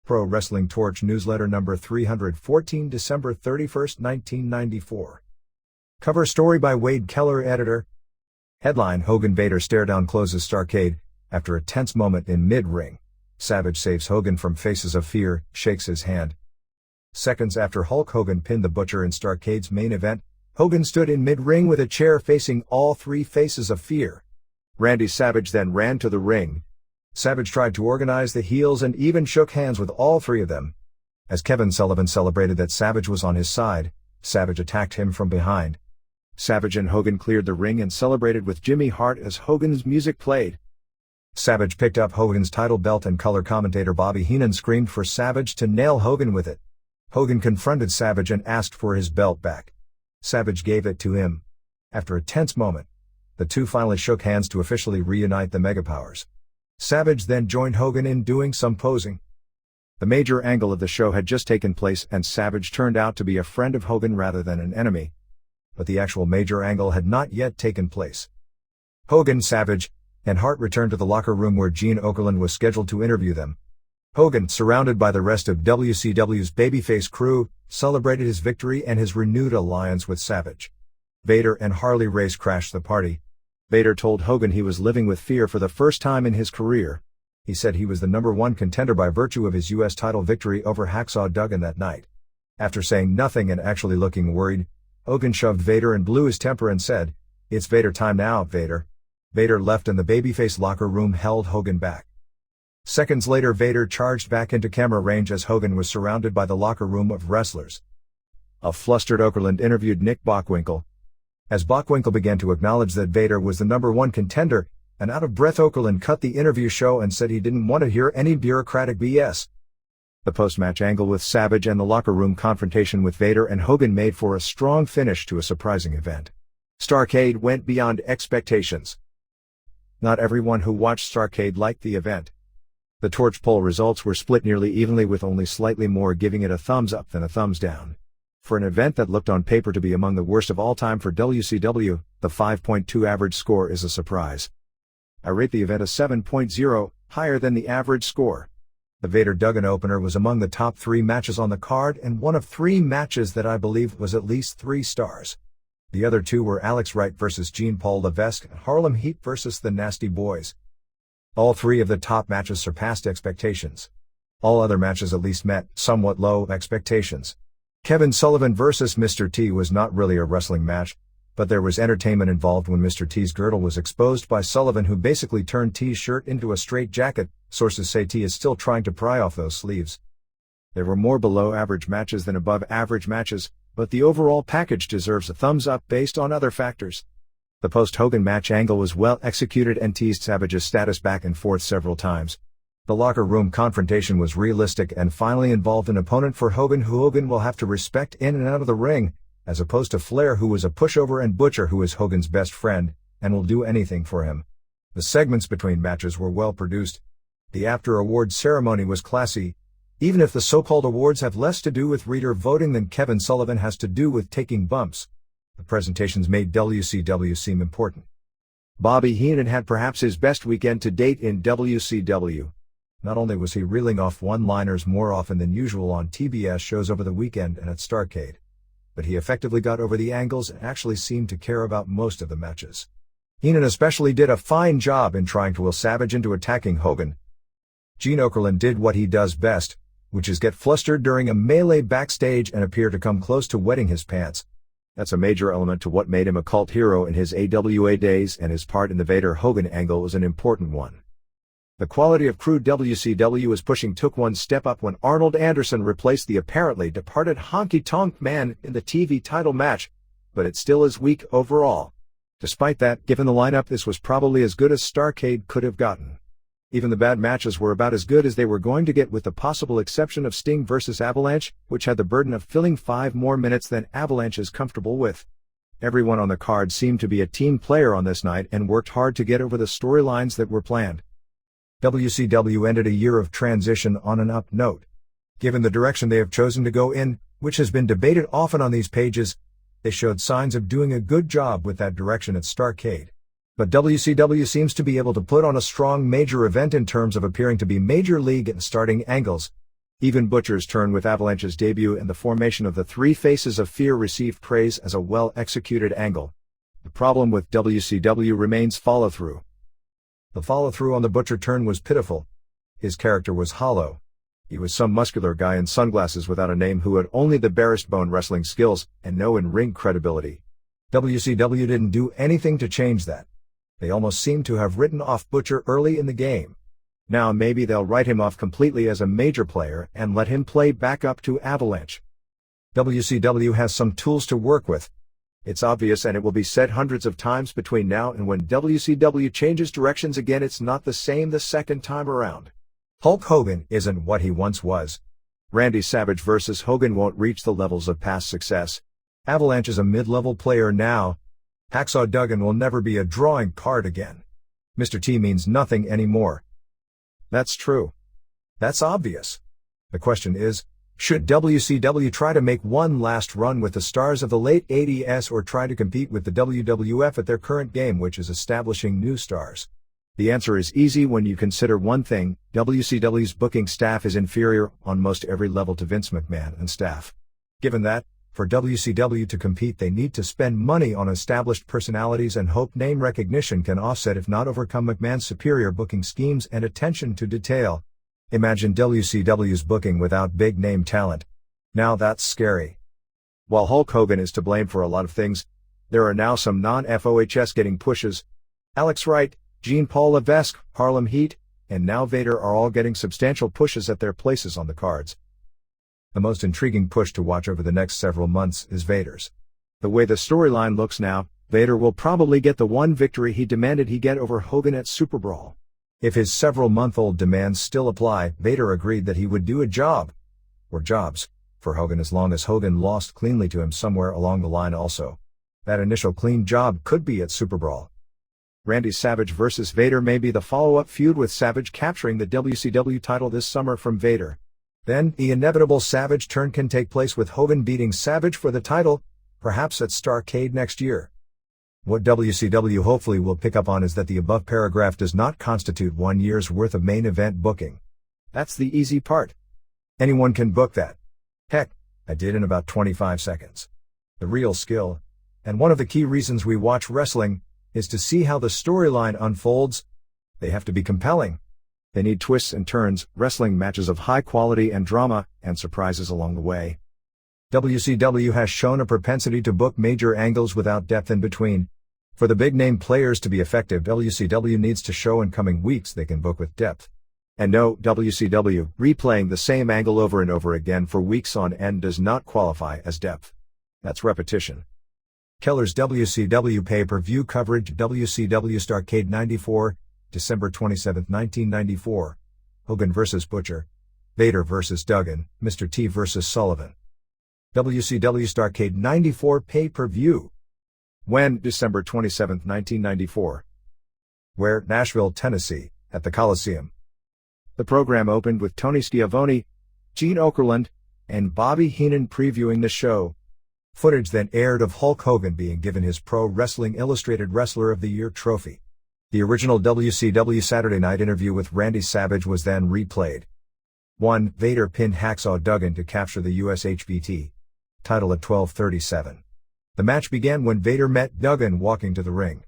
Pro Wrestling Torch Newsletter number 314, December 31, 1994. Cover story by Wade Keller, editor. Headline: Hogan-Vader Staredown closes Starrcade. After a tense moment in mid-ring, Savage saves Hogan from faces of fear, shakes his hand. Seconds after Hulk Hogan pinned the Butcher in Starrcade's main event, Hogan stood in mid-ring with a chair facing all three faces of fear. Randy Savage then ran to the ring. Savage tried to organize the heels and even shook hands with all three of them. As Kevin Sullivan celebrated that Savage was on his side, Savage attacked him from behind. Savage and Hogan cleared the ring and celebrated with Jimmy Hart as Hogan's music played. Savage picked up Hogan's title belt and color commentator Bobby Heenan screamed for Savage to nail Hogan with it. Hogan confronted Savage and asked for his belt back. Savage gave it to him. After a tense moment, the two finally shook hands to officially reunite the Megapowers. Savage then joined Hogan in doing some posing. The major angle of the show had just taken place and Savage turned out to be a friend of Hogan rather than an enemy. But the actual major angle had not yet taken place. Hogan, Savage, and Hart returned to the locker room where Gene Okerlund was scheduled to interview them. Hogan, surrounded by the rest of WCW's babyface crew, celebrated his victory and his renewed alliance with Savage. Vader and Harley Race crashed the party. Vader told Hogan he was living with fear for the first time in his career. He said he was the #1 contender by virtue of his U.S. title victory over Hacksaw Duggan that night. After saying nothing and actually looking worried, Hogan shoved Vader and blew his temper and said, "It's Vader time now, Vader." Vader left and the babyface locker room held Hogan back. Seconds later, Vader charged back into camera range as Hogan was surrounded by the locker room of wrestlers. A flustered Okerlund interviewed Nick Bockwinkel. As Bockwinkel began to acknowledge that Vader was the #1 contender, an out-of-breath Okerlund cut the interview show and said he didn't want to hear any bureaucratic BS. The post-match angle with Savage and the locker room confrontation with Vader and Hogan made for a strong finish to a surprising event. Starrcade went beyond expectations. Not everyone who watched Starrcade liked the event. The Torch poll results were split nearly evenly, with only slightly more giving it a thumbs up than a thumbs down. For an event that looked on paper to be among the worst of all time for WCW, the 5.2 average score is a surprise. I rate the event a 7.0, higher than the average score. The Vader-Duggan opener was among the top 3 matches on the card and one of 3 matches that I believe was at least 3 stars. The other 2 were Alex Wright vs. Jean-Paul Levesque and Harlem Heat vs. the Nasty Boys. All 3 of the top matches surpassed expectations. All other matches at least met somewhat low expectations. Kevin Sullivan vs. Mr. T was not really a wrestling match, but there was entertainment involved when Mr. T's girdle was exposed by Sullivan, who basically turned T's shirt into a straight jacket. Sources say T is still trying to pry off those sleeves. There were more below-average matches than above-average matches, but the overall package deserves a thumbs up based on other factors. The post-Hogan match angle was well executed and teased Savage's status back and forth several times. The locker room confrontation was realistic and finally involved an opponent for Hogan who Hogan will have to respect in and out of the ring, as opposed to Flair, who was a pushover, and Butcher, who is Hogan's best friend and will do anything for him. The segments between matches were well produced. The after-awards ceremony was classy, even if the so-called awards have less to do with reader voting than Kevin Sullivan has to do with taking bumps. The presentations made WCW seem important. Bobby Heenan had perhaps his best weekend to date in WCW. Not only was he reeling off one-liners more often than usual on TBS shows over the weekend and at Starrcade, but he effectively got over the angles and actually seemed to care about most of the matches. Heenan especially did a fine job in trying to will Savage into attacking Hogan. Gene Okerlund did what he does best, which is get flustered during a melee backstage and appear to come close to wetting his pants. That's a major element to what made him a cult hero in his AWA days, and his part in the Vader-Hogan angle was an important one. The quality of crew WCW was pushing took one step up when Arnold Anderson replaced the apparently departed Honky Tonk Man in the TV title match, but it still is weak overall. Despite that, given the lineup, this was probably as good as Starrcade could have gotten. Even the bad matches were about as good as they were going to get, with the possible exception of Sting vs. Avalanche, which had the burden of filling 5 more minutes than Avalanche is comfortable with. Everyone on the card seemed to be a team player on this night and worked hard to get over the storylines that were planned. WCW ended a year of transition on an up note. Given the direction they have chosen to go in, which has been debated often on these pages, they showed signs of doing a good job with that direction at Starrcade. But WCW seems to be able to put on a strong major event in terms of appearing to be major league and starting angles. Even Butcher's turn with Avalanche's debut and the formation of the Three Faces of Fear received praise as a well-executed angle. The problem with WCW remains follow-through. The follow-through on the Butcher turn was pitiful. His character was hollow. He was some muscular guy in sunglasses without a name who had only the barest bone wrestling skills and no in-ring credibility. WCW didn't do anything to change that. They almost seemed to have written off Butcher early in the game. Now maybe they'll write him off completely as a major player and let him play back up to Avalanche. WCW has some tools to work with. It's obvious, and it will be said hundreds of times between now and when WCW changes directions again, it's not the same the second time around. Hulk Hogan isn't what he once was. Randy Savage versus Hogan won't reach the levels of past success. Avalanche is a mid-level player now. Hacksaw Duggan will never be a drawing card again. Mr. T means nothing anymore. That's true. That's obvious. The question is, should WCW try to make one last run with the stars of the late 80s or try to compete with the WWF at their current game, which is establishing new stars? The answer is easy when you consider one thing: WCW's booking staff is inferior on most every level to Vince McMahon and staff. Given that, for WCW to compete they need to spend money on established personalities and hope name recognition can offset if not overcome McMahon's superior booking schemes and attention to detail. Imagine WCW's booking without big-name talent. Now that's scary. While Hulk Hogan is to blame for a lot of things, there are now some non-FOHS getting pushes. Alex Wright, Jean-Paul Levesque, Harlem Heat, and now Vader are all getting substantial pushes at their places on the cards. The most intriguing push to watch over the next several months is Vader's. The way the storyline looks now, Vader will probably get the one victory he demanded he get over Hogan at Super Brawl. If his several-month-old demands still apply, Vader agreed that he would do a job, or jobs, for Hogan as long as Hogan lost cleanly to him somewhere along the line also. That initial clean job could be at Super Brawl. Randy Savage vs. Vader may be the follow-up feud, with Savage capturing the WCW title this summer from Vader. Then, the inevitable Savage turn can take place with Hogan beating Savage for the title, perhaps at Starrcade next year. What WCW hopefully will pick up on is that the above paragraph does not constitute 1 year's worth of main event booking. That's the easy part. Anyone can book that. Heck, I did in about 25 seconds. The real skill, and one of the key reasons we watch wrestling, is to see how the storyline unfolds. They have to be compelling. They need twists and turns, wrestling matches of high quality and drama, and surprises along the way. WCW has shown a propensity to book major angles without depth in between. For the big-name players to be effective, WCW needs to show in coming weeks they can book with depth. And no, WCW replaying the same angle over and over again for weeks on end does not qualify as depth. That's repetition. Keller's WCW pay-per-view coverage. WCW Starrcade 94, December 27, 1994. Hogan vs. Butcher. Vader vs. Duggan. Mr. T vs. Sullivan. WCW Starrcade 94 pay-per-view. When? December 27, 1994. Where? Nashville, Tennessee, at the Coliseum. The program opened with Tony Schiavone, Gene Okerlund, and Bobby Heenan previewing the show. Footage then aired of Hulk Hogan being given his Pro Wrestling Illustrated Wrestler of the Year trophy. The original WCW Saturday Night interview with Randy Savage was then replayed. 1. Vader pinned Hacksaw Duggan to capture the USHBT title at 12:37. The match began when Vader met Duggan walking to the ring.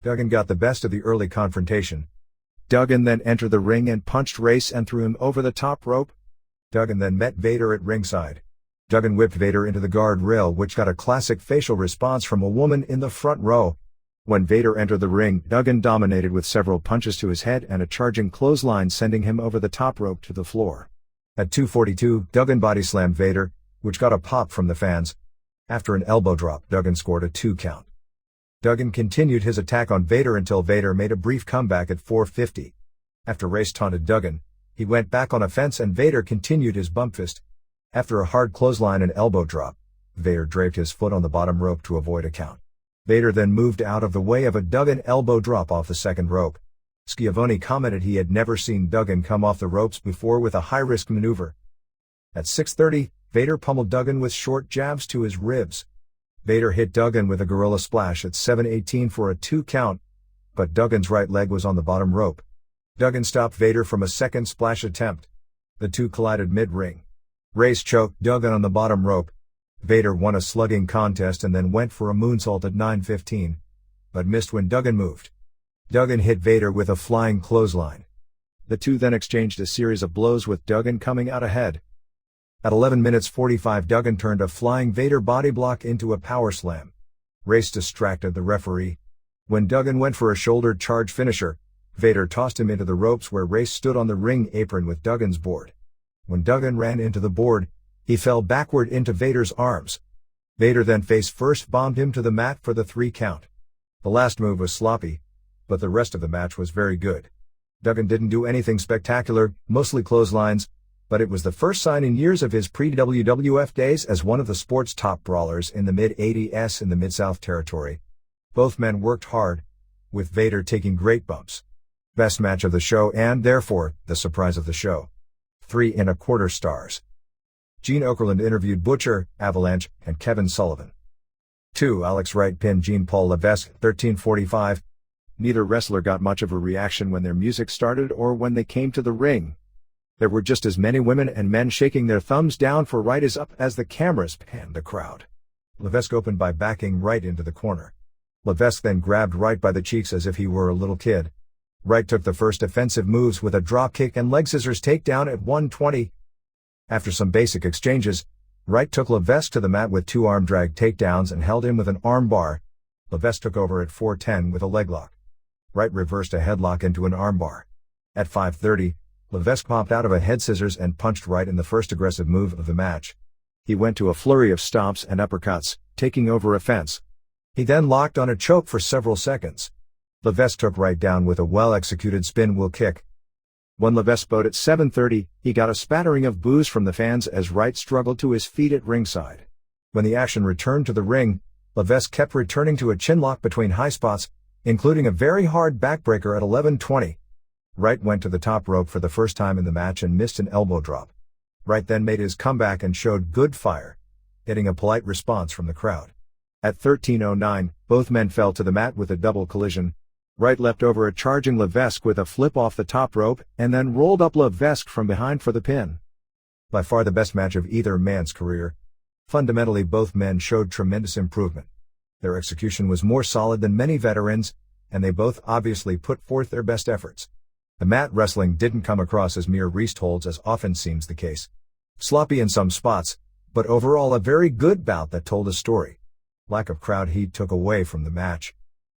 Duggan got the best of the early confrontation. Duggan then entered the ring and punched Race and threw him over the top rope. Duggan then met Vader at ringside. Duggan whipped Vader into the guard rail, which got a classic facial response from a woman in the front row. When Vader entered the ring, Duggan dominated with several punches to his head and a charging clothesline, sending him over the top rope to the floor. At 2:42, Duggan body-slammed Vader, which got a pop from the fans. After an elbow drop, Duggan scored a 2 count. Duggan continued his attack on Vader until Vader made a brief comeback at 4:50. After Race taunted Duggan, he went back on offense and Vader continued his bump fist. After a hard clothesline and elbow drop, Vader draped his foot on the bottom rope to avoid a count. Vader then moved out of the way of a Duggan elbow drop off the second rope. Schiavone commented he had never seen Duggan come off the ropes before with a high-risk maneuver. At 6:30, Vader pummeled Duggan with short jabs to his ribs. Vader hit Duggan with a gorilla splash at 7:18 for a 2 count, but Duggan's right leg was on the bottom rope. Duggan stopped Vader from a second splash attempt. The two collided mid-ring. Race choked Duggan on the bottom rope. Vader won a slugging contest and then went for a moonsault at 9:15, but missed when Duggan moved. Duggan hit Vader with a flying clothesline. The two then exchanged a series of blows with Duggan coming out ahead. At 11 minutes 45, Duggan turned a flying Vader body block into a power slam. Race distracted the referee. When Duggan went for a shoulder charge finisher, Vader tossed him into the ropes where Race stood on the ring apron with Duggan's board. When Duggan ran into the board, he fell backward into Vader's arms. Vader then face-first bombed him to the mat for the 3 count. The last move was sloppy, but the rest of the match was very good. Duggan didn't do anything spectacular, mostly clotheslines, but it was the first sign in years of his pre-WWF days as one of the sport's top brawlers in the mid-80s in the Mid-South Territory. Both men worked hard, with Vader taking great bumps. Best match of the show and, therefore, the surprise of the show. 3¼ stars. Gene Okerlund interviewed Butcher, Avalanche, and Kevin Sullivan. 2. Alex Wright pinned Jean-Paul Levesque, 13:45. Neither wrestler got much of a reaction when their music started or when they came to the ring. There were just as many women and men shaking their thumbs down for Wright is up as the cameras panned the crowd. Levesque opened by backing Wright into the corner. Levesque then grabbed Wright by the cheeks as if he were a little kid. Wright took the first offensive moves with a drop kick and leg scissors takedown at 1:20. After some basic exchanges, Wright took Levesque to the mat with 2 arm drag takedowns and held him with an arm bar. Levesque took over at 4:10 with a leg lock. Wright reversed a headlock into an arm bar. At 5:30, Levesque popped out of a head scissors and punched Wright in the first aggressive move of the match. He went to a flurry of stomps and uppercuts, taking over a fence. He then locked on a choke for several seconds. Levesque took Wright down with a well-executed spin wheel kick. When Levesque bowed at 7:30, he got a spattering of boos from the fans as Wright struggled to his feet at ringside. When the action returned to the ring, Levesque kept returning to a chinlock between high spots, including a very hard backbreaker at 11:20. Wright went to the top rope for the first time in the match and missed an elbow drop. Wright then made his comeback and showed good fire, getting a polite response from the crowd. At 13:09, both men fell to the mat with a double collision. Wright leapt over a charging Levesque with a flip off the top rope and then rolled up Levesque from behind for the pin. By far the best match of either man's career. Fundamentally, both men showed tremendous improvement. Their execution was more solid than many veterans, and they both obviously put forth their best efforts. The mat wrestling didn't come across as mere wrist holds as often seems the case. Sloppy in some spots, but overall a very good bout that told a story. Lack of crowd heat took away from the match.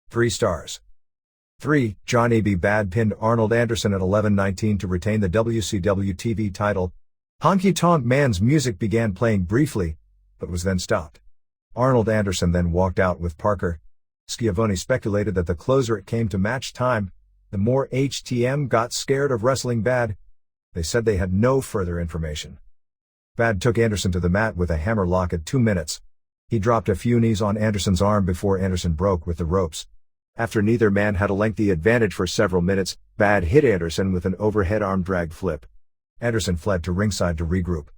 3 stars. 3. Johnny B. Bad pinned Arnold Anderson at 11:19 to retain the WCW TV title. Honky Tonk Man's music began playing briefly, but was then stopped. Arnold Anderson then walked out with Parker. Schiavone speculated that the closer it came to match time, the more HTM got scared of wrestling Bad. They said they had no further information. Bad took Anderson to the mat with a hammer lock at 2 minutes. He dropped a few knees on Anderson's arm before Anderson broke with the ropes. After neither man had a lengthy advantage for several minutes, Bad hit Anderson with an overhead arm drag flip. Anderson fled to ringside to regroup.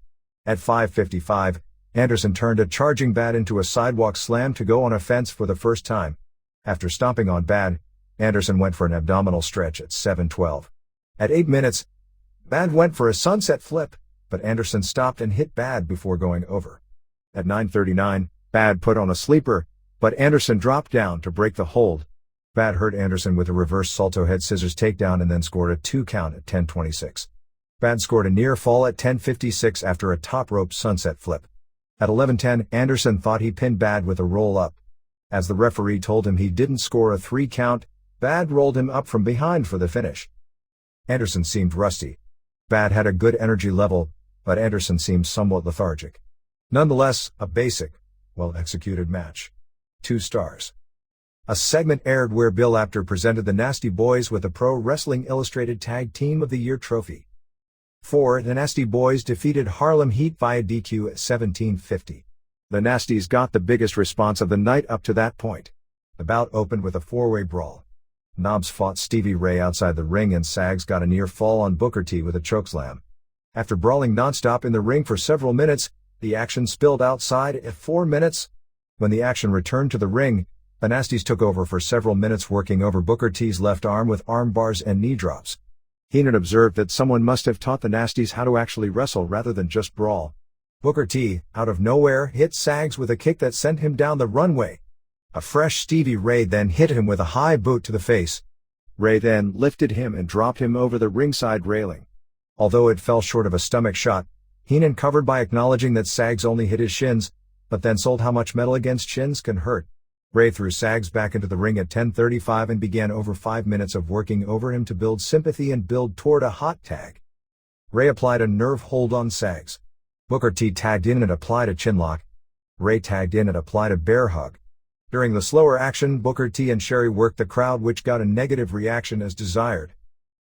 At 5:55, Anderson turned a charging Bad into a sidewalk slam to go on a fence for the first time. After stomping on Bad, Anderson went for an abdominal stretch at 7:12. At 8 minutes, Bad went for a sunset flip, but Anderson stopped and hit Bad before going over. At 9:39, Bad put on a sleeper, but Anderson dropped down to break the hold. Bad hurt Anderson with a reverse salto head scissors takedown and then scored a 2 count at 10:26. Bad scored a near fall at 10:56 after a top rope sunset flip. At 11:10, Anderson thought he pinned Bad with a roll up. As the referee told him he didn't score a 3 count, Bad rolled him up from behind for the finish. Anderson seemed rusty. Bad had a good energy level, but Anderson seemed somewhat lethargic. Nonetheless, a basic, well-executed match. 2 stars. A segment aired where Bill Apter presented the Nasty Boys with the Pro Wrestling Illustrated Tag Team of the Year trophy. 4. The Nasty Boys defeated Harlem Heat via DQ at 17:50. The Nasties got the biggest response of the night up to that point. The bout opened with a 4-way brawl. Knobbs fought Stevie Ray outside the ring and Sags got a near fall on Booker T with a chokeslam. After brawling nonstop in the ring for several minutes, the action spilled outside at 4 minutes. When the action returned to the ring, the Nasties took over for several minutes working over Booker T's left arm with arm bars and knee drops. Heenan observed that someone must have taught the Nasties how to actually wrestle rather than just brawl. Booker T, out of nowhere, hit Sags with a kick that sent him down the runway. A fresh Stevie Ray then hit him with a high boot to the face. Ray then lifted him and dropped him over the ringside railing. Although it fell short of a stomach shot, Heenan covered by acknowledging that Sags only hit his shins, but then sold how much metal against shins can hurt. Ray threw Sags back into the ring at 10:35 and began over 5 minutes of working over him to build sympathy and build toward a hot tag. Ray applied a nerve hold on Sags. Booker T tagged in and applied a chinlock. Ray tagged in and applied a bear hug. During the slower action, Booker T and Sherry worked the crowd, which got a negative reaction as desired.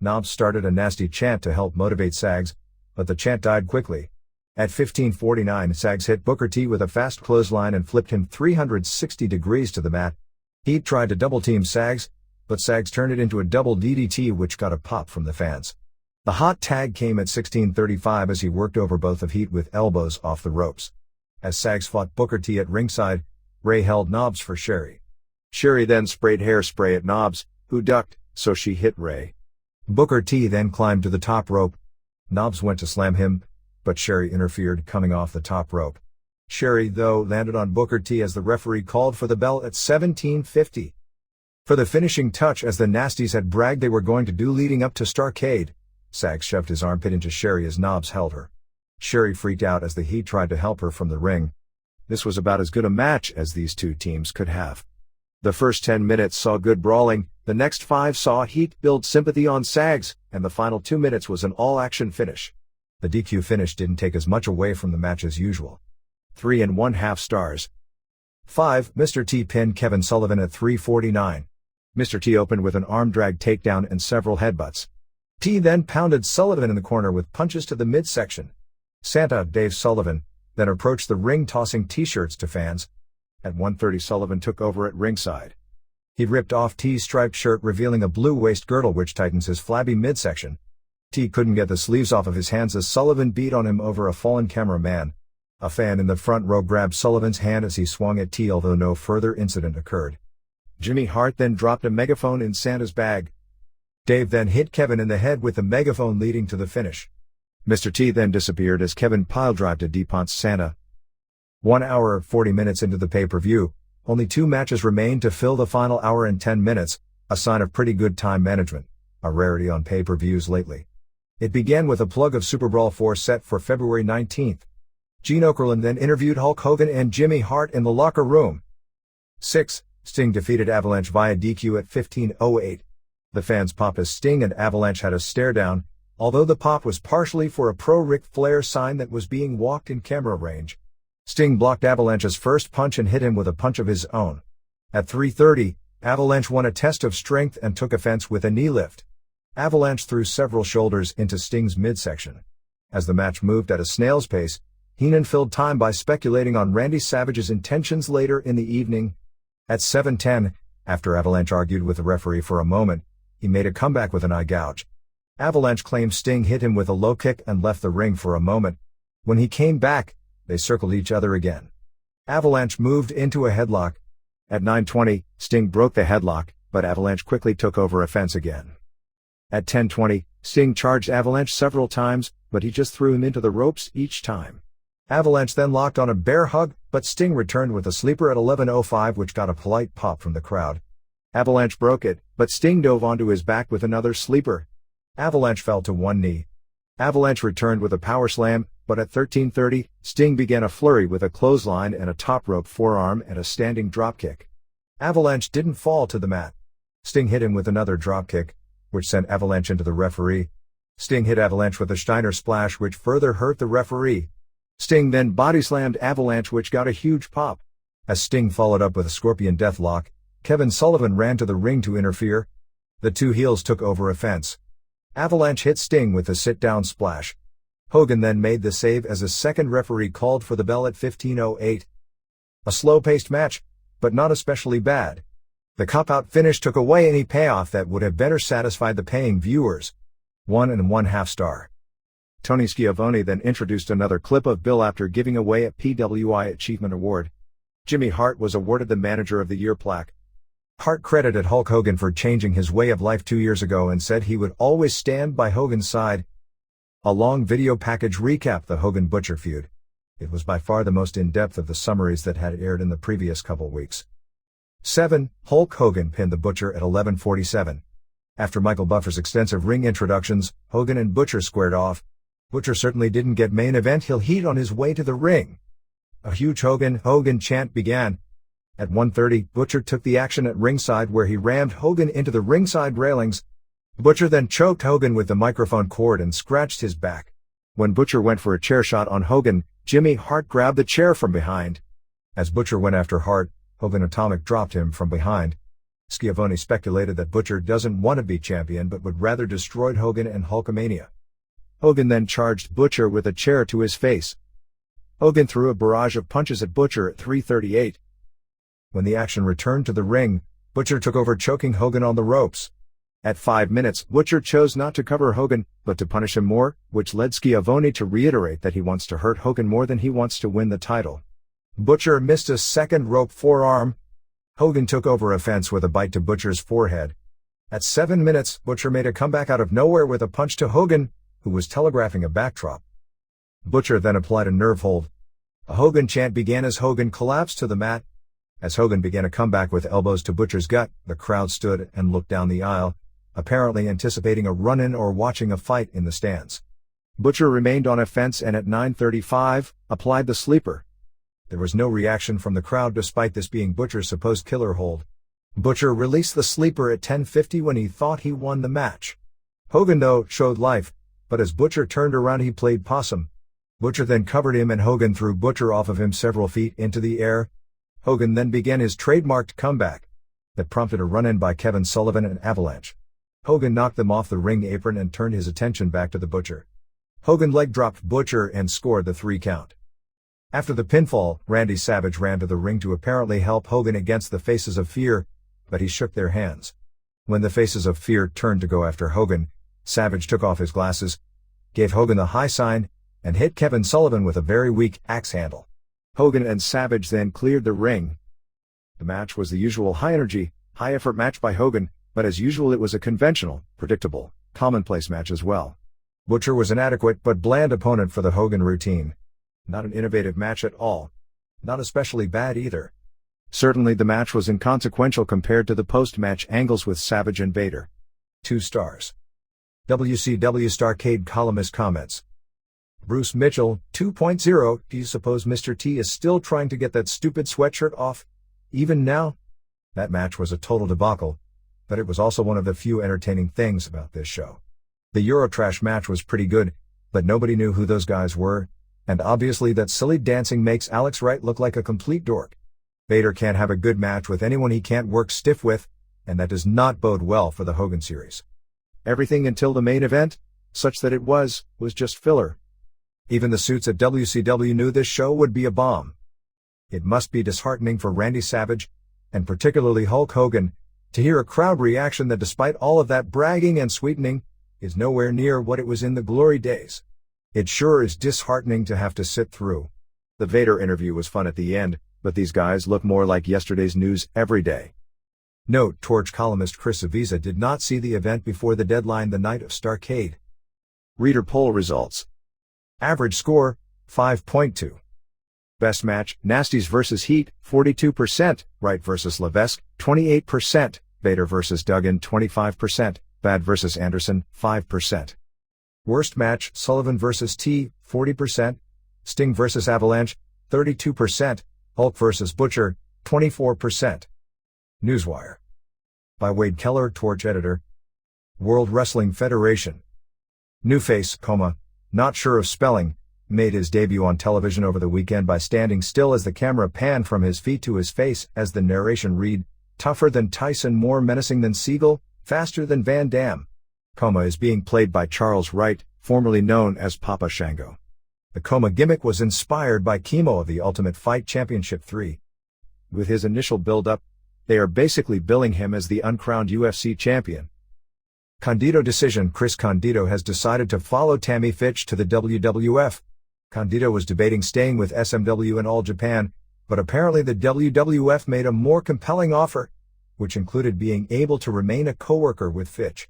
Knobs started a nasty chant to help motivate Sags, but the chant died quickly. At 15:49, Sags hit Booker T with a fast clothesline and flipped him 360 degrees to the mat. Heat tried to double-team Sags, but Sags turned it into a double DDT, which got a pop from the fans. The hot tag came at 16:35 as he worked over both of Heat with elbows off the ropes. As Sags fought Booker T at ringside, Ray held Knobs for Sherry. Sherry then sprayed hairspray at Knobs, who ducked, so she hit Ray. Booker T then climbed to the top rope. Knobs went to slam him, but Sherry interfered, coming off the top rope. Sherry, though, landed on Booker T as the referee called for the bell at 17:50. For the finishing touch, as the Nasties had bragged they were going to do leading up to Starrcade, Sags shoved his armpit into Sherry as Knobs held her. Sherry freaked out as the Heat tried to help her from the ring. This was about as good a match as these two teams could have. The first 10 minutes saw good brawling, the next 5 saw Heat build sympathy on Sags, and the final 2 minutes was an all-action finish. The DQ finish didn't take as much away from the match as usual. 3.5 stars. 5. Mr. T pinned Kevin Sullivan at 3:49. Mr. T opened with an arm drag takedown and several headbutts. T then pounded Sullivan in the corner with punches to the midsection. Santa Dave Sullivan then approached the ring tossing t-shirts to fans. At 1:30 Sullivan took over at ringside. He ripped off T's striped shirt, revealing a blue waist girdle which tightens his flabby midsection. T couldn't get the sleeves off of his hands as Sullivan beat on him over a fallen cameraman. A fan in the front row grabbed Sullivan's hand as he swung at T, although no further incident occurred. Jimmy Hart then dropped a megaphone in Santa's bag. Dave then hit Kevin in the head with the megaphone, leading to the finish. Mr. T then disappeared as Kevin piledrived to DuPont's Santa. 1 hour 40 minutes into the pay-per-view, only 2 matches remained to fill the final hour and 10 minutes, a sign of pretty good time management, a rarity on pay-per-views lately. It began with a plug of Super Brawl 4 set for February 19th. Gene Okerlund then interviewed Hulk Hogan and Jimmy Hart in the locker room. 6. Sting defeated Avalanche via DQ at 15:08. The fans pop as Sting and Avalanche had a stare down, although the pop was partially for a pro-Ric Flair sign that was being walked in camera range. Sting blocked Avalanche's first punch and hit him with a punch of his own. At 3:30, Avalanche won a test of strength and took offense with a knee lift. Avalanche threw several shoulders into Sting's midsection. As the match moved at a snail's pace, Heenan filled time by speculating on Randy Savage's intentions later in the evening. At 7:10, after Avalanche argued with the referee for a moment, he made a comeback with an eye gouge. Avalanche claimed Sting hit him with a low kick and left the ring for a moment. When he came back, they circled each other again. Avalanche moved into a headlock. At 9:20, Sting broke the headlock, but Avalanche quickly took over offense again. At 10:20, Sting charged Avalanche several times, but he just threw him into the ropes each time. Avalanche then locked on a bear hug, but Sting returned with a sleeper at 11:05, which got a polite pop from the crowd. Avalanche broke it, but Sting dove onto his back with another sleeper. Avalanche fell to one knee. Avalanche returned with a power slam, but at 13:30, Sting began a flurry with a clothesline and a top rope forearm and a standing dropkick. Avalanche didn't fall to the mat. Sting hit him with another dropkick, which sent Avalanche into the referee. Sting hit Avalanche with a Steiner splash, which further hurt the referee. Sting then body-slammed Avalanche, which got a huge pop. As Sting followed up with a scorpion deathlock, Kevin Sullivan ran to the ring to interfere. The two heels took over offense. Avalanche hit Sting with a sit-down splash. Hogan then made the save as a second referee called for the bell at 15:08. A slow-paced match, but not especially bad. The cop-out finish took away any payoff that would have better satisfied the paying viewers. 1.5 star. Tony Schiavone then introduced another clip of Bill after giving away a PWI Achievement Award. Jimmy Hart was awarded the Manager of the Year plaque. Hart credited Hulk Hogan for changing his way of life 2 years ago and said he would always stand by Hogan's side. A long video package recapped the Hogan-Butcher feud. It was by far the most in-depth of the summaries that had aired in the previous couple weeks. 7. Hulk Hogan pinned the Butcher at 11:47. After Michael Buffer's extensive ring introductions, Hogan and Butcher squared off. Butcher certainly didn't get main event heat on his way to the ring. A huge Hogan chant began. At 1:30, Butcher took the action at ringside where he rammed Hogan into the ringside railings. Butcher then choked Hogan with the microphone cord and scratched his back. When Butcher went for a chair shot on Hogan, Jimmy Hart grabbed the chair from behind. As Butcher went after Hart, Hogan atomic dropped him from behind. Schiavone speculated that Butcher doesn't want to be champion but would rather destroy Hogan and Hulkamania. Hogan then charged Butcher with a chair to his face. Hogan threw a barrage of punches at Butcher at 3:38. When the action returned to the ring, Butcher took over, choking Hogan on the ropes. At 5 minutes, Butcher chose not to cover Hogan, but to punish him more, which led Schiavone to reiterate that he wants to hurt Hogan more than he wants to win the title. Butcher missed a second rope forearm. Hogan took over offense with a bite to Butcher's forehead. At 7 minutes, Butcher made a comeback out of nowhere with a punch to Hogan, who was telegraphing a backdrop. Butcher then applied a nerve hold. A Hogan chant began as Hogan collapsed to the mat. As Hogan began a comeback with elbows to Butcher's gut, the crowd stood and looked down the aisle, apparently anticipating a run-in or watching a fight in the stands. Butcher remained on offense and at 9:35, applied the sleeper. There was no reaction from the crowd despite this being Butcher's supposed killer hold. Butcher released the sleeper at 10:50 when he thought he won the match. Hogan, though, showed life, but as Butcher turned around he played possum. Butcher then covered him and Hogan threw Butcher off of him several feet into the air. Hogan then began his trademarked comeback that prompted a run-in by Kevin Sullivan and Avalanche. Hogan knocked them off the ring apron and turned his attention back to the Butcher. Hogan leg dropped Butcher and scored the 3 count. After the pinfall, Randy Savage ran to the ring to apparently help Hogan against the Faces of Fear, but he shook their hands. When the Faces of Fear turned to go after Hogan, Savage took off his glasses, gave Hogan the high sign, and hit Kevin Sullivan with a very weak axe handle. Hogan and Savage then cleared the ring. The match was the usual high-energy, high-effort match by Hogan, but as usual it was a conventional, predictable, commonplace match as well. Butcher was an adequate but bland opponent for the Hogan routine. Not an innovative match at all. Not especially bad either. Certainly the match was inconsequential compared to the post-match angles with Savage and Vader. 2 stars. WCW Starrcade columnist comments. Bruce Mitchell, 2.0, do you suppose Mr. T is still trying to get that stupid sweatshirt off? Even now? That match was a total debacle, but it was also one of the few entertaining things about this show. The Eurotrash match was pretty good, but nobody knew who those guys were. And obviously that silly dancing makes Alex Wright look like a complete dork. Vader can't have a good match with anyone he can't work stiff with, and that does not bode well for the Hogan series. Everything until the main event, such that it was just filler. Even the suits at WCW knew this show would be a bomb. It must be disheartening for Randy Savage, and particularly Hulk Hogan, to hear a crowd reaction that despite all of that bragging and sweetening, is nowhere near what it was in the glory days. It sure is disheartening to have to sit through. The Vader interview was fun at the end, but these guys look more like yesterday's news every day. Note: Torch columnist Chris Avisa did not see the event before the deadline the night of Starrcade. Reader poll results. Average score, 5.2. Best match, Nasties vs. Heat, 42%, Wright vs. Levesque, 28%, Vader vs. Duggan, 25%, Bad vs. Anderson, 5%. Worst match, Sullivan vs. T, 40%, Sting vs. Avalanche, 32%, Hulk vs. Butcher, 24%. Newswire. By Wade Keller, Torch editor. World Wrestling Federation. New face, not sure of spelling, made his debut on television over the weekend by standing still as the camera panned from his feet to his face as the narration read, tougher than Tyson, more menacing than Siegel, faster than Van Damme. Coma is being played by Charles Wright, formerly known as Papa Shango. The Coma gimmick was inspired by Chemo of the Ultimate Fight Championship 3. With his initial build-up, they are basically billing him as the uncrowned UFC champion. Condito decision: Chris Condito has decided to follow Tammy Fitch to the WWF. Condito was debating staying with SMW in All Japan, but apparently the WWF made a more compelling offer. which included being able to remain a co-worker with Fitch.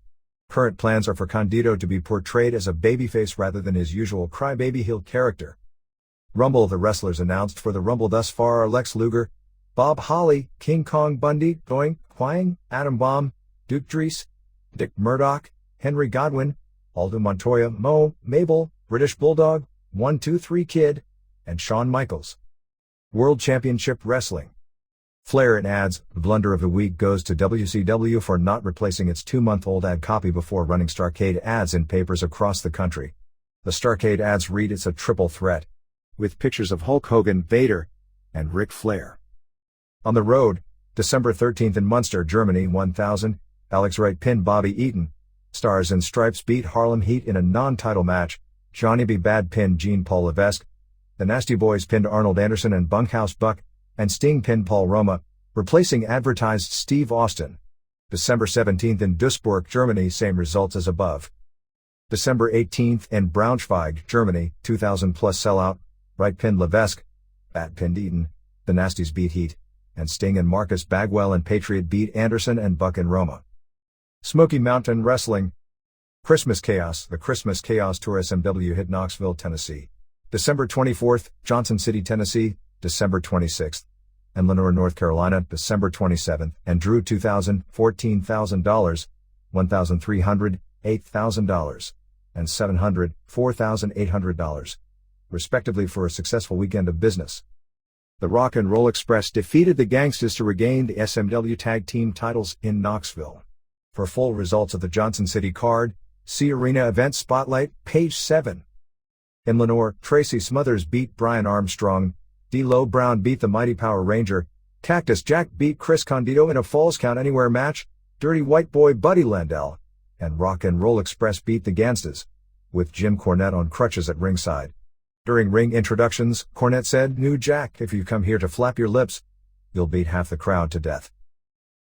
Current plans are for Candido to be portrayed as a babyface rather than his usual crybaby heel character. Rumble. The wrestlers announced for the Rumble thus far are Lex Luger, Bob Holly, King Kong Bundy, Doink, Quang, Adam Bomb, Duke Dries, Dick Murdoch, Henry Godwin, Aldo Montoya, Mo, Mabel, British Bulldog, 123 Kid, and Shawn Michaels. World Championship Wrestling. Flair in ads. The blunder of the week goes to WCW for not replacing its 2-month-old ad copy before running Starrcade ads in papers across the country. The Starrcade ads read it's a triple threat, with pictures of Hulk Hogan, Vader, and Ric Flair. On the road, December 13th in Munster, Germany 1000, Alex Wright pinned Bobby Eaton. Stars and Stripes beat Harlem Heat in a non-title match. Johnny B. Bad pinned Jean-Paul Levesque. The Nasty Boys pinned Arnold Anderson and Bunkhouse Buck, and Sting pinned Paul Roma, replacing advertised Steve Austin. December 17th in Duisburg, Germany, same results as above. December 18th in Braunschweig, Germany, 2000 plus sellout. Wright pinned Levesque, Bat pinned Eaton, the Nasties beat Heat, and Sting and Marcus Bagwell and Patriot beat Anderson and Buck and Roma. Smoky Mountain Wrestling. Christmas Chaos. The Christmas Chaos Tour SMW hit Knoxville, Tennessee. December 24th, Johnson City, Tennessee, December 26th, and Lenore, North Carolina, December 27th, and drew $2,000, $14,000, $1,300, $8,000, and $700, $4,800, respectively, for a successful weekend of business. The Rock and Roll Express defeated the Gangstas to regain the SMW Tag Team titles in Knoxville. For full results of the Johnson City card, see Arena Event Spotlight, page 7. In Lenore, Tracy Smothers beat Brian Armstrong, D'Lo Brown beat the Mighty Power Ranger, Cactus Jack beat Chris Candido in a Falls Count Anywhere match, Dirty White Boy Buddy Landell, and Rock and Roll Express beat the Gangstas, with Jim Cornette on crutches at ringside. During ring introductions, Cornette said, "New Jack, if you come here to flap your lips, you'll beat half the crowd to death."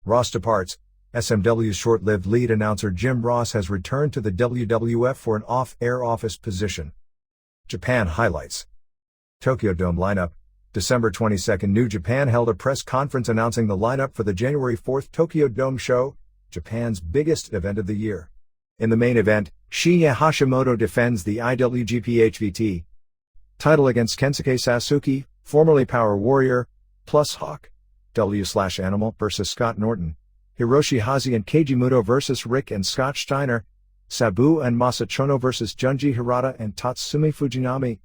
Ross departs. SMW's short-lived lead announcer Jim Ross has returned to the WWF for an off-air office position. Japan highlights. Tokyo Dome lineup. December 22nd, New Japan held a press conference announcing the lineup for the January 4th Tokyo Dome show, Japan's biggest event of the year. In the main event, Shinya Hashimoto defends the IWGP HVT title against Kensuke Sasuke, formerly Power Warrior, plus Hawk, W/Animal versus Scott Norton, Hiroshi Hazi and Keiji Muto versus Rick and Scott Steiner, Sabu and Masachono versus Junji Hirata and Tatsumi Fujinami,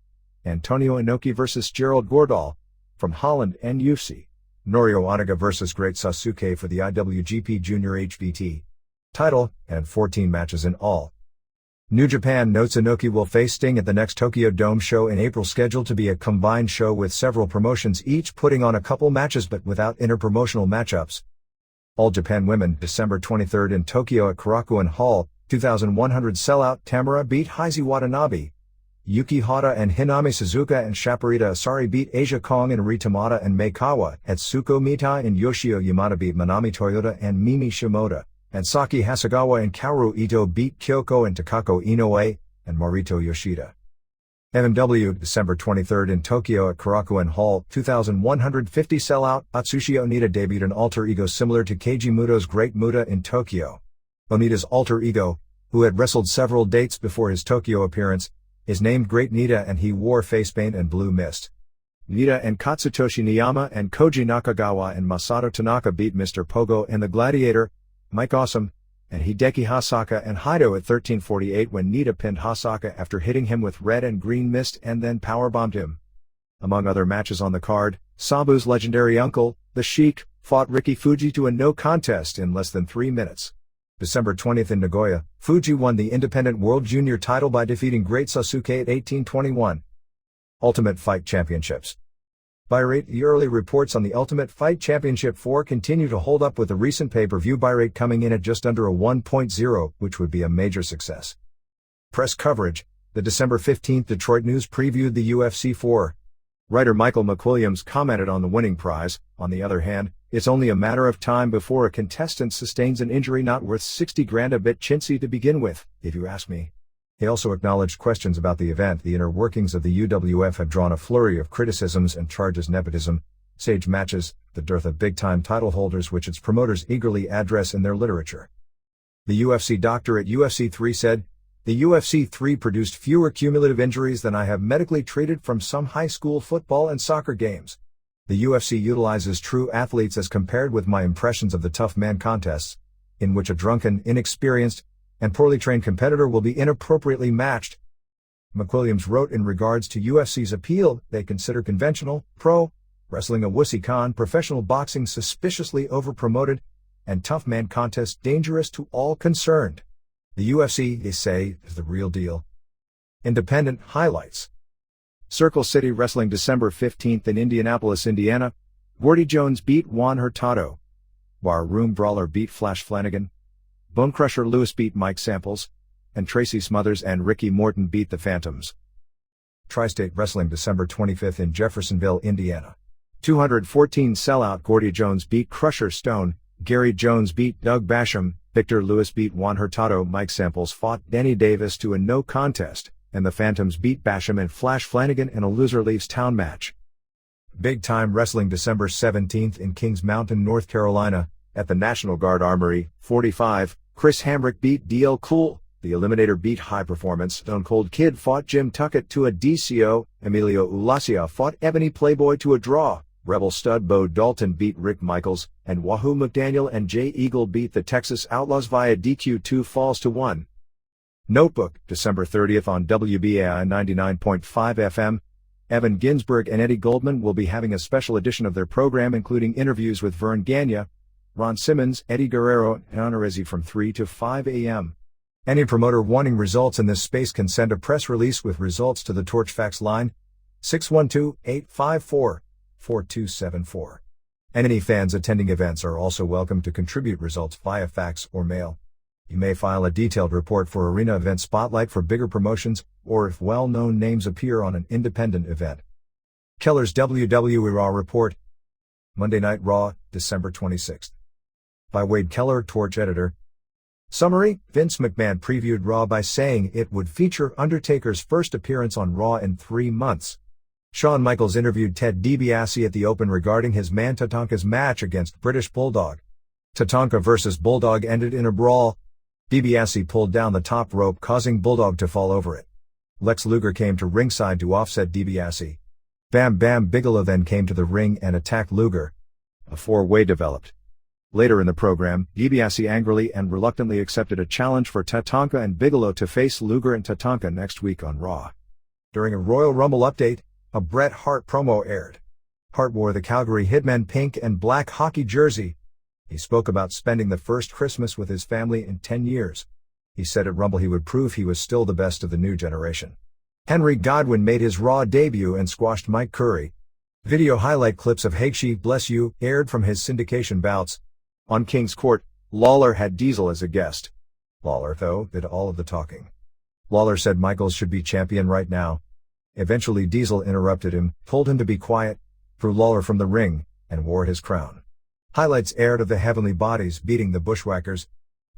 Antonio Inoki versus Gerald Gordal, from Holland and UFC, Norio Onaga versus Great Sasuke for the IWGP Junior HVT title, and 14 matches in all. New Japan notes Inoki will face Sting at the next Tokyo Dome show in April, scheduled to be a combined show with several promotions each putting on a couple matches but without interpromotional matchups. All Japan Women, December 23rd in Tokyo at Korakuen Hall, 2,100 sellout. Tamura beat Heizi Watanabe, Yuki Hata and Hinami Suzuka and Shaparita Asari beat Asia Kong and Ritamata and Meikawa, Atsuko Mitai and Yoshio Yamada beat Manami Toyota and Mimi Shimoda, and Saki Hasegawa and Kaoru Ito beat Kyoko and Takako Inoue, and Morito Yoshida. MMW, December 23rd in Tokyo at Korakuen Hall, 2,150 sellout. Atsushi Onita debuted an alter ego similar to Keiji Muto's Great Muta in Tokyo. Onita's alter ego, who had wrestled several dates before his Tokyo appearance, is named Great Nita and he wore face paint and blue mist. Nita and Katsutoshi Niyama and Koji Nakagawa and Masato Tanaka beat Mr. Pogo and the Gladiator, Mike Awesome, and Hideki Hasaka and Haido at 13:48 when Nita pinned Hasaka after hitting him with red and green mist and then powerbombed him. Among other matches on the card, Sabu's legendary uncle, the Sheik, fought Riki Fuji to a no contest in less than 3 minutes. December 20th in Nagoya, Fuji won the Independent World Junior title by defeating Great Sasuke at 18:21. Ultimate Fight Championships. Buy rate. The early reports on the Ultimate Fight Championship 4 continue to hold up, with the recent pay-per-view buy rate coming in at just under a 1.0, which would be a major success. Press coverage. The December 15th Detroit News previewed the UFC 4. Writer Michael McWilliams commented on the winning prize. On the other hand, it's only a matter of time before a contestant sustains an injury not worth $60,000, a bit chintzy to begin with, if you ask me. He also acknowledged questions about the event. The inner workings of the UWF have drawn a flurry of criticisms and charges nepotism, Sage matches, the dearth of big-time title holders which its promoters eagerly address in their literature. The UFC doctor at UFC 3 said, "The UFC 3 produced fewer cumulative injuries than I have medically treated from some high school football and soccer games. The UFC utilizes true athletes as compared with my impressions of the tough man contests, in which a drunken, inexperienced, and poorly trained competitor will be inappropriately matched." McWilliams wrote in regards to UFC's appeal, they consider conventional, pro wrestling a wussy con, professional boxing suspiciously over-promoted, and tough man contests dangerous to all concerned. The UFC, they say, is the real deal. Independent highlights. Circle City Wrestling December 15th in Indianapolis, Indiana. Gordy Jones beat Juan Hurtado. Bar Room Brawler beat Flash Flanagan. Bonecrusher Lewis beat Mike Samples. And Tracy Smothers and Ricky Morton beat the Phantoms. Tri-State Wrestling December 25th in Jeffersonville, Indiana. 214 Sellout Gordy Jones beat Crusher Stone. Gary Jones beat Doug Basham. Victor Lewis beat Juan Hurtado. Mike Samples fought Denny Davis to a no contest, and the Phantoms beat Basham and Flash Flanagan in a loser leaves town match. Big Time Wrestling December 17th in Kings Mountain, North Carolina, at the National Guard Armory, 45, Chris Hamrick beat DL Cool. The Eliminator beat High Performance. Stone Cold Kid fought Jim Tuckett to a DCO. Emilio Ulacia fought Ebony Playboy to a draw. Rebel Stud Bo Dalton beat Rick Michaels, and Wahoo McDaniel and Jay Eagle beat the Texas Outlaws via DQ 2 falls to 1. Notebook, December 30th on WBAI 99.5 FM. Evan Ginsberg and Eddie Goldman will be having a special edition of their program including interviews with Vern Gagne, Ron Simmons, Eddie Guerrero, and Honorezi from 3 to 5 a.m. Any promoter wanting results in this space can send a press release with results to the Torch Fax line, 612-854-4274. Any fans attending events are also welcome to contribute results via fax or mail. You may file a detailed report for Arena Event Spotlight for bigger promotions, or if well-known names appear on an independent event. Keller's WWE Raw Report. Monday Night Raw, December 26th. By Wade Keller, Torch Editor. Summary: Vince McMahon previewed Raw by saying it would feature Undertaker's first appearance on Raw in 3 months. Shawn Michaels interviewed Ted DiBiase at the Open regarding his man Tatanka's match against British Bulldog. Tatanka vs. Bulldog ended in a brawl. DiBiase pulled down the top rope, causing Bulldog to fall over it. Lex Luger came to ringside to offset DiBiase. Bam Bam Bigelow then came to the ring and attacked Luger. A four-way developed. Later in the program, DiBiase angrily and reluctantly accepted a challenge for Tatanka and Bigelow to face Luger and Tatanka next week on Raw. During a Royal Rumble update, a Bret Hart promo aired. Hart wore the Calgary Hitmen pink and black hockey jersey. He spoke about spending the first Christmas with his family in 10 years. He said at Rumble he would prove he was still the best of the new generation. Henry Godwin made his Raw debut and squashed Mike Curry. Video highlight clips of Hey She Bless You aired from his syndication bouts. On King's Court, Lawler had Diesel as a guest. Lawler, though, did all of the talking. Lawler said Michaels should be champion right now. Eventually Diesel interrupted him, told him to be quiet, threw Lawler from the ring, and wore his crown. Highlights aired of the Heavenly Bodies beating the Bushwhackers.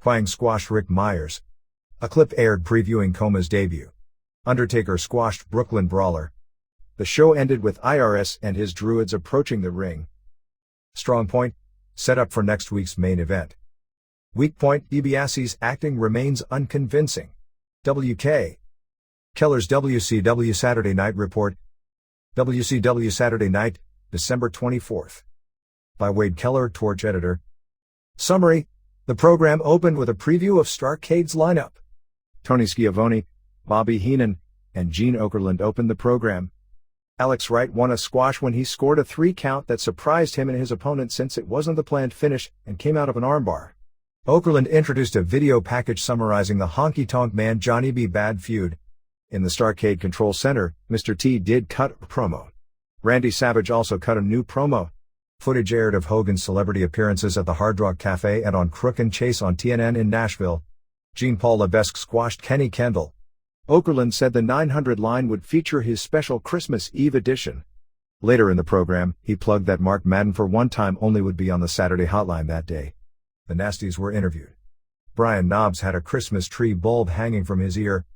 Hwang squashed Rick Myers. A clip aired previewing Coma's debut. Undertaker squashed Brooklyn Brawler. The show ended with IRS and his Druids approaching the ring. Strong point, set up for next week's main event. Weak point, DiBiase's acting remains unconvincing. WK. Keller's WCW Saturday Night Report. WCW Saturday Night, December 24th. By Wade Keller, Torch Editor. Summary: the program opened with a preview of Starrcade's lineup. Tony Schiavone, Bobby Heenan, and Gene Okerlund opened the program. Alex Wright won a squash when he scored a 3 count that surprised him and his opponent since it wasn't the planned finish and came out of an armbar. Okerlund introduced a video package summarizing the Honky Tonk Man Johnny B. Bad feud. In the Starrcade Control Center, Mr. T did cut a promo. Randy Savage also cut a new promo. Footage aired of Hogan's celebrity appearances at the Hard Rock Cafe and on Crook and Chase on TNN in Nashville. Jean-Paul Levesque squashed Kenny Kendall. Okerlund said the 900 line would feature his special Christmas Eve edition. Later in the program, he plugged that Mark Madden for one time only would be on the Saturday hotline that day. The Nasties were interviewed. Brian Knobbs had a Christmas tree bulb hanging from his ear.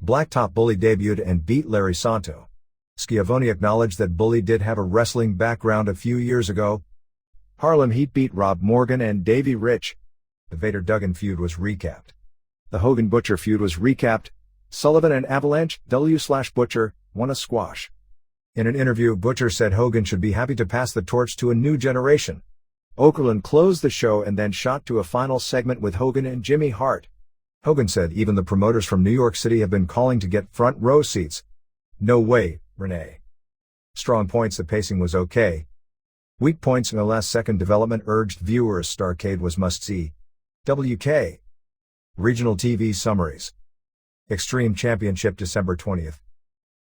Blacktop Bully debuted and beat Larry Santo. Schiavone acknowledged that Bully did have a wrestling background a few years ago. Harlem Heat beat Rob Morgan and Davey Rich. The Vader-Duggan feud was recapped. The Hogan-Butcher feud was recapped. Sullivan and Avalanche W/Butcher won a squash. In an interview, Butcher said Hogan should be happy to pass the torch to a new generation. Okerlund closed the show and then shot to a final segment with Hogan and Jimmy Hart. Hogan said even the promoters from New York City have been calling to get front row seats. No way, Renee. Strong points, the pacing was okay. Weak points in the last second development urged viewers. Starrcade was must-see. WK. Regional TV summaries. Extreme Championship December 20th.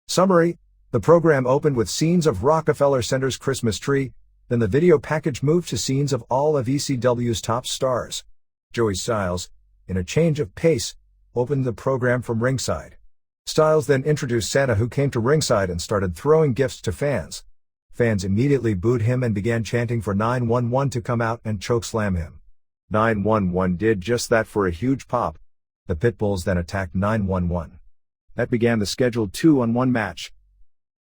Summary: the program opened with scenes of Rockefeller Center's Christmas tree, then the video package moved to scenes of all of ECW's top stars. Joey Styles, in a change of pace, opened the program from ringside. Styles then introduced Santa, who came to ringside and started throwing gifts to fans. Fans immediately booed him and began chanting for 911 to come out and chokeslam him. 911 did just that for a huge pop. The Pitbulls then attacked 911. That began the scheduled 2-on-1 match.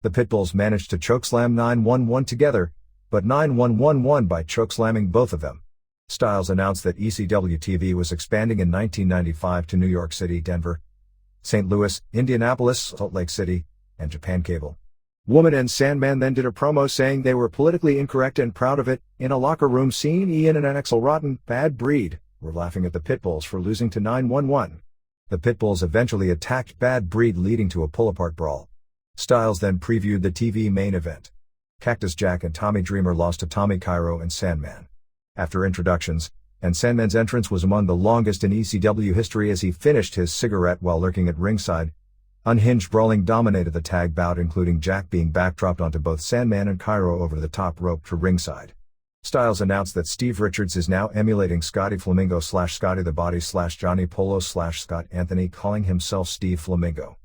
The Pitbulls managed to chokeslam 911 together, but 911 won by chokeslamming both of them. Styles announced that ECW TV was expanding in 1995 to New York City, Denver, St. Louis, Indianapolis, Salt Lake City, and Japan Cable. Woman and Sandman then did a promo saying they were politically incorrect and proud of it. In a locker room scene, Ian and Axel Rotten, Bad Breed, were laughing at the Pitbulls for losing to 911. The Pitbulls eventually attacked Bad Breed, leading to a pull-apart brawl. Styles then previewed the TV main event. Cactus Jack and Tommy Dreamer lost to Tommy Cairo and Sandman. After introductions, and Sandman's entrance was among the longest in ECW history as he finished his cigarette while lurking at ringside. Unhinged brawling dominated the tag bout, including Jack being backdropped onto both Sandman and Cairo over the top rope to ringside. Styles announced that Steve Richards is now emulating Scotty Flamingo / Scotty the Body / Johnny Polo / Scott Anthony, calling himself Steve Flamingo.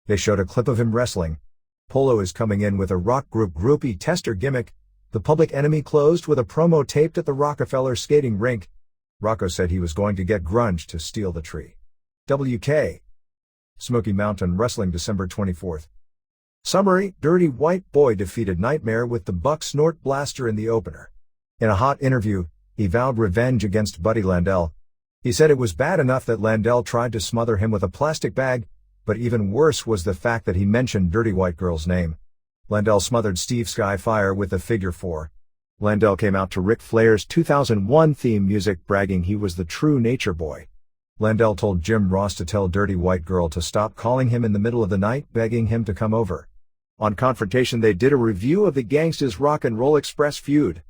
They showed a clip of him wrestling. Polo is coming in with a rock group groupie tester gimmick. The Public Enemy closed with a promo taped at the Rockefeller skating rink. Rocco said he was going to get grunge to steal the tree. WK. Smoky Mountain Wrestling December 24th. Summary: Dirty White Boy defeated Nightmare with the Buck Snort Blaster in the opener. In a hot interview, he vowed revenge against Buddy Landel. He said it was bad enough that Landel tried to smother him with a plastic bag, but even worse was the fact that he mentioned Dirty White Girl's name. Landel smothered Steve Skyfire with the figure 4. Landel came out to Ric Flair's 2001 theme music, bragging he was the true Nature Boy. Landel told Jim Ross to tell Dirty White Girl to stop calling him in the middle of the night, begging him to come over. On Confrontation, they did a review of the Gangsta's Rock and Roll Express feud.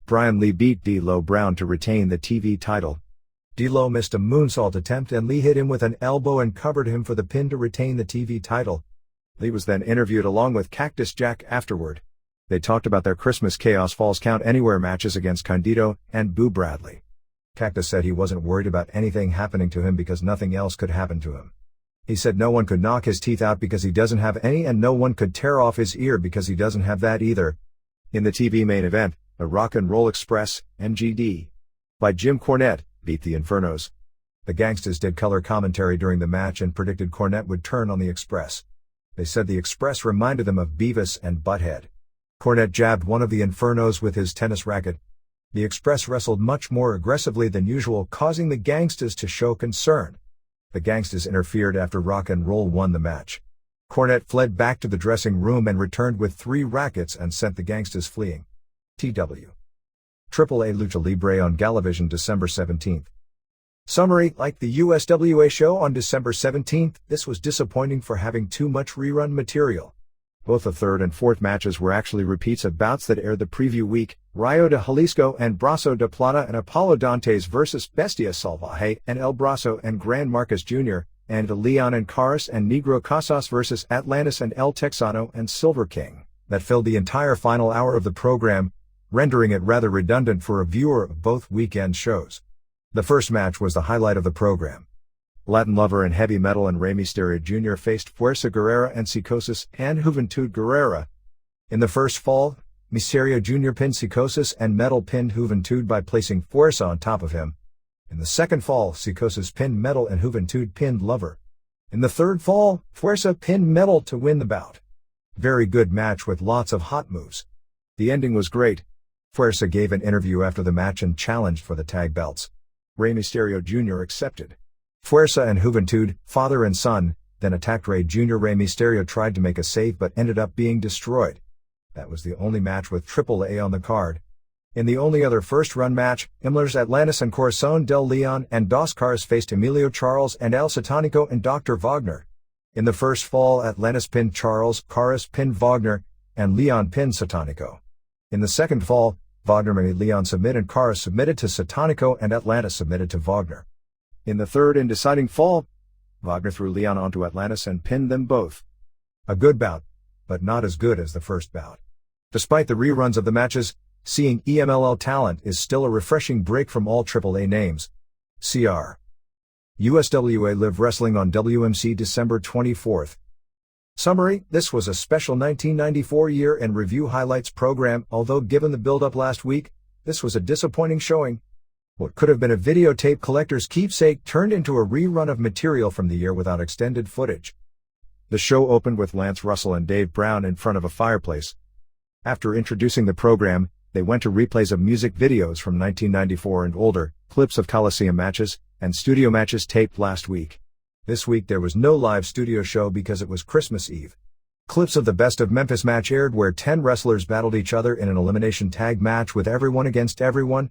Brian Lee beat D'Lo Brown to retain the TV title. D'Lo missed a moonsault attempt and Lee hit him with an elbow and covered him for the pin to retain the TV title. Lee was then interviewed along with Cactus Jack afterward. They talked about their Christmas Chaos Falls Count Anywhere matches against Candido and Boo Bradley. Cactus said he wasn't worried about anything happening to him because nothing else could happen to him. He said no one could knock his teeth out because he doesn't have any, and no one could tear off his ear because he doesn't have that either. In the TV main event, the Rock and Roll Express, MGD, by Jim Cornette, beat the Infernos. The Gangstas did color commentary during the match and predicted Cornette would turn on the Express. They said the Express reminded them of Beavis and Butthead. Cornette jabbed one of the Infernos with his tennis racket. The Express wrestled much more aggressively than usual, causing the Gangstas to show concern. The Gangstas interfered after Rock and Roll won the match. Cornette fled back to the dressing room and returned with 3 rackets and sent the Gangstas fleeing. TW. AAA Lucha Libre on Galavision December 17th. Summary: like the USWA show on December 17th, this was disappointing for having too much rerun material. Both the third and fourth matches were actually repeats of bouts that aired the preview week: Rayo de Jalisco and Brazo de Plata and Apollo Dantes vs. Bestia Salvaje and El Brazo and Gran Marcus Jr., and Leon and Caras and Negro Casas vs. Atlantis and El Texano and Silver King, that filled the entire final hour of the program, rendering it rather redundant for a viewer of both weekend shows. The first match was the highlight of the program. Latin Lover and Heavy Metal and Rey Mysterio Jr. faced Fuerza Guerrera and Psicosis and Juventud Guerrera. In the first fall, Mysterio Jr. pinned Psicosis and Metal pinned Juventud by placing Fuerza on top of him. In the second fall, Psicosis pinned Metal and Juventud pinned Lover. In the third fall, Fuerza pinned Metal to win the bout. Very good match with lots of hot moves. The ending was great. Fuerza gave an interview after the match and challenged for the tag belts. Rey Mysterio Jr. accepted. Fuerza and Juventud, father and son, then attacked Rey Jr. Rey Mysterio tried to make a save but ended up being destroyed. That was the only match with AAA on the card. In the only other first-run match, Himmler's Atlantis and Corazon del Leon and Dos Caras faced Emilio Charles and El Satanico and Dr. Wagner. In the first fall, Atlantis pinned Charles, Caras pinned Wagner, and Leon pinned Satanico. In the second fall, Wagner made Leon submit and Caras submitted to Satanico and Atlantis submitted to Wagner. In the third and deciding fall, Wagner threw Leon onto Atlantis and pinned them both. A good bout, but not as good as the first bout. Despite the reruns of the matches, seeing EMLL talent is still a refreshing break from all AAA names. Cr. USWA Live Wrestling on WMC December 24th. Summary: this was a special 1994 year-end review highlights program, although given the build-up last week, this was a disappointing showing. What could have been a videotape collector's keepsake turned into a rerun of material from the year without extended footage. The show opened with Lance Russell and Dave Brown in front of a fireplace. After introducing the program, they went to replays of music videos from 1994 and older, clips of Coliseum matches, and studio matches taped last week. This week there was no live studio show because it was Christmas Eve. Clips of the Best of Memphis match aired where 10 wrestlers battled each other in an elimination tag match with everyone against everyone.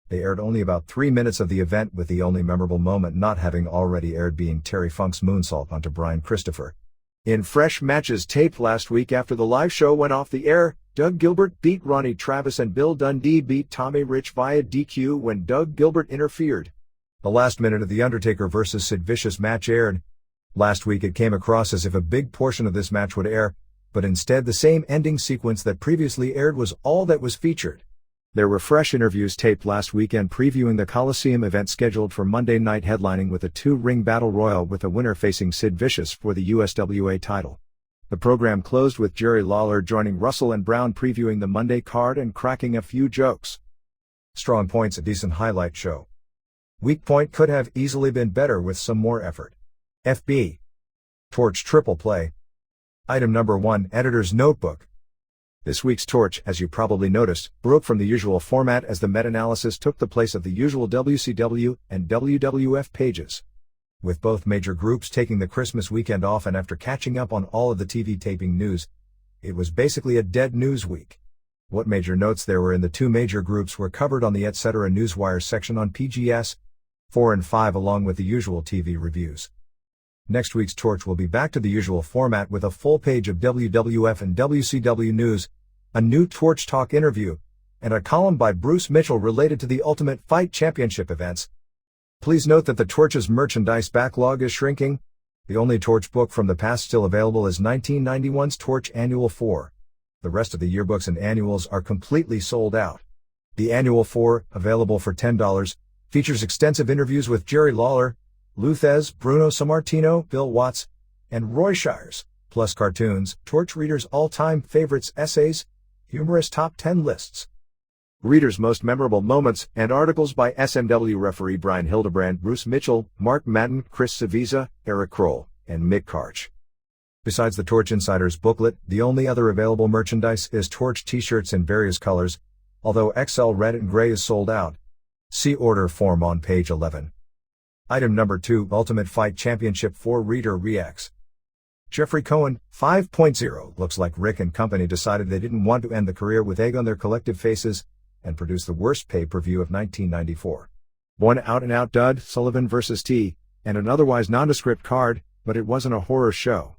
They aired only about 3 minutes of the event, with the only memorable moment not having already aired being Terry Funk's moonsault onto Brian Christopher. In fresh matches taped last week after the live show went off the air, Doug Gilbert beat Ronnie Travis and Bill Dundee beat Tommy Rich via DQ when Doug Gilbert interfered. The last minute of The Undertaker vs. Sid Vicious match aired. Last week it came across as if a big portion of this match would air, but instead the same ending sequence that previously aired was all that was featured. There were fresh interviews taped last weekend previewing the Coliseum event scheduled for Monday night, headlining with a 2-ring battle royal with the winner facing Sid Vicious for the USWA title. The program closed with Jerry Lawler joining Russell and Brown previewing the Monday card and cracking a few jokes. Strong points: a decent highlight show. Weak point: could have easily been better with some more effort. FB. Torch Triple Play. Item number 1, Editor's Notebook. This week's Torch, as you probably noticed, broke from the usual format as the meta-analysis took the place of the usual WCW and WWF pages. With both major groups taking the Christmas weekend off and after catching up on all of the TV taping news, it was basically a dead news week. What major notes there were in the two major groups were covered on the Etc. Newswire section on PGS 4 and 5 along with the usual TV reviews. Next week's Torch will be back to the usual format with a full page of WWF and WCW news, a new Torch Talk interview, and a column by Bruce Mitchell related to the Ultimate Fight Championship events. Please note that the Torch's merchandise backlog is shrinking. The only Torch book from the past still available is 1991's Torch Annual 4. The rest of the yearbooks and annuals are completely sold out. The Annual 4, available for $10, features extensive interviews with Jerry Lawler, Lou Thez, Bruno Sammartino, Bill Watts, and Roy Shires, plus cartoons, Torch readers' all-time favorites, essays, humorous top 10 lists, readers' most memorable moments, and articles by SMW referee Brian Hildebrand, Bruce Mitchell, Mark Madden, Chris Savisa, Eric Kroll, and Mick Karch. Besides the Torch Insiders booklet, the only other available merchandise is Torch t-shirts in various colors, although XL red and gray is sold out. See order form on page 11. Item number 2, Ultimate Fight Championship 4 Reader Reacts. Jeffrey Cohen, 5.0, looks like Rick and company decided they didn't want to end the career with egg on their collective faces, and produce the worst pay-per-view of 1994. One out-and-out dud, Sullivan vs. T, and an otherwise nondescript card, but it wasn't a horror show.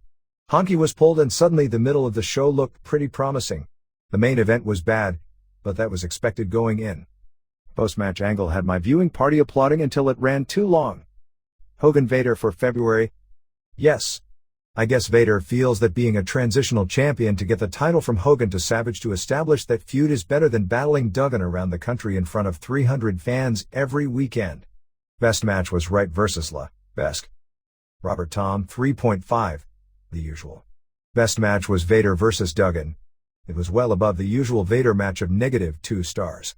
Honky was pulled and suddenly the middle of the show looked pretty promising. The main event was bad, but that was expected going in. Post-match angle had my viewing party applauding until it ran too long. Hogan-Vader for February. Yes. I guess Vader feels that being a transitional champion to get the title from Hogan to Savage to establish that feud is better than battling Duggan around the country in front of 300 fans every weekend. Best match was Wright vs. La Best. Robert Tom, 3.5. The usual. Best match was Vader vs. Duggan. It was well above the usual Vader match of -2 stars.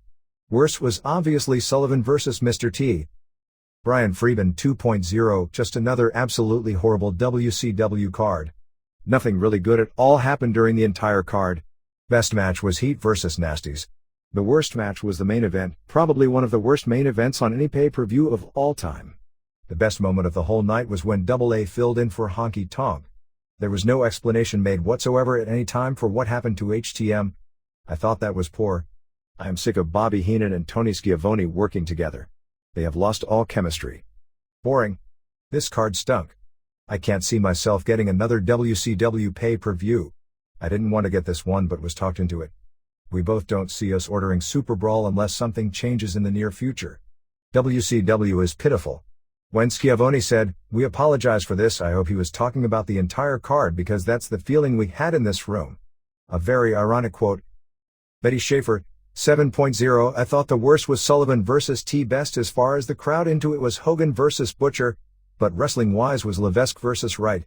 Worst was obviously Sullivan vs. Mr. T. Brian Freeman, 2.0, just another absolutely horrible WCW card. Nothing really good at all happened during the entire card. Best match was Heat vs Nasties. The worst match was the main event, probably one of the worst main events on any pay-per-view of all time. The best moment of the whole night was when Double A filled in for Honky Tonk. There was no explanation made whatsoever at any time for what happened to HTM. I thought that was poor. I am sick of Bobby Heenan and Tony Schiavone working together. They have lost all chemistry. Boring. This card stunk. I can't see myself getting another WCW pay-per-view. I didn't want to get this one but was talked into it. We both don't see us ordering Super Brawl unless something changes in the near future. WCW is pitiful. When Schiavone said, "We apologize for this," I hope he was talking about the entire card because that's the feeling we had in this room. A very ironic quote. Betty Schaefer, 7.0 I thought the worst was Sullivan vs T-Best. As far as the crowd into it was Hogan vs Butcher, but wrestling-wise was Levesque vs Wright.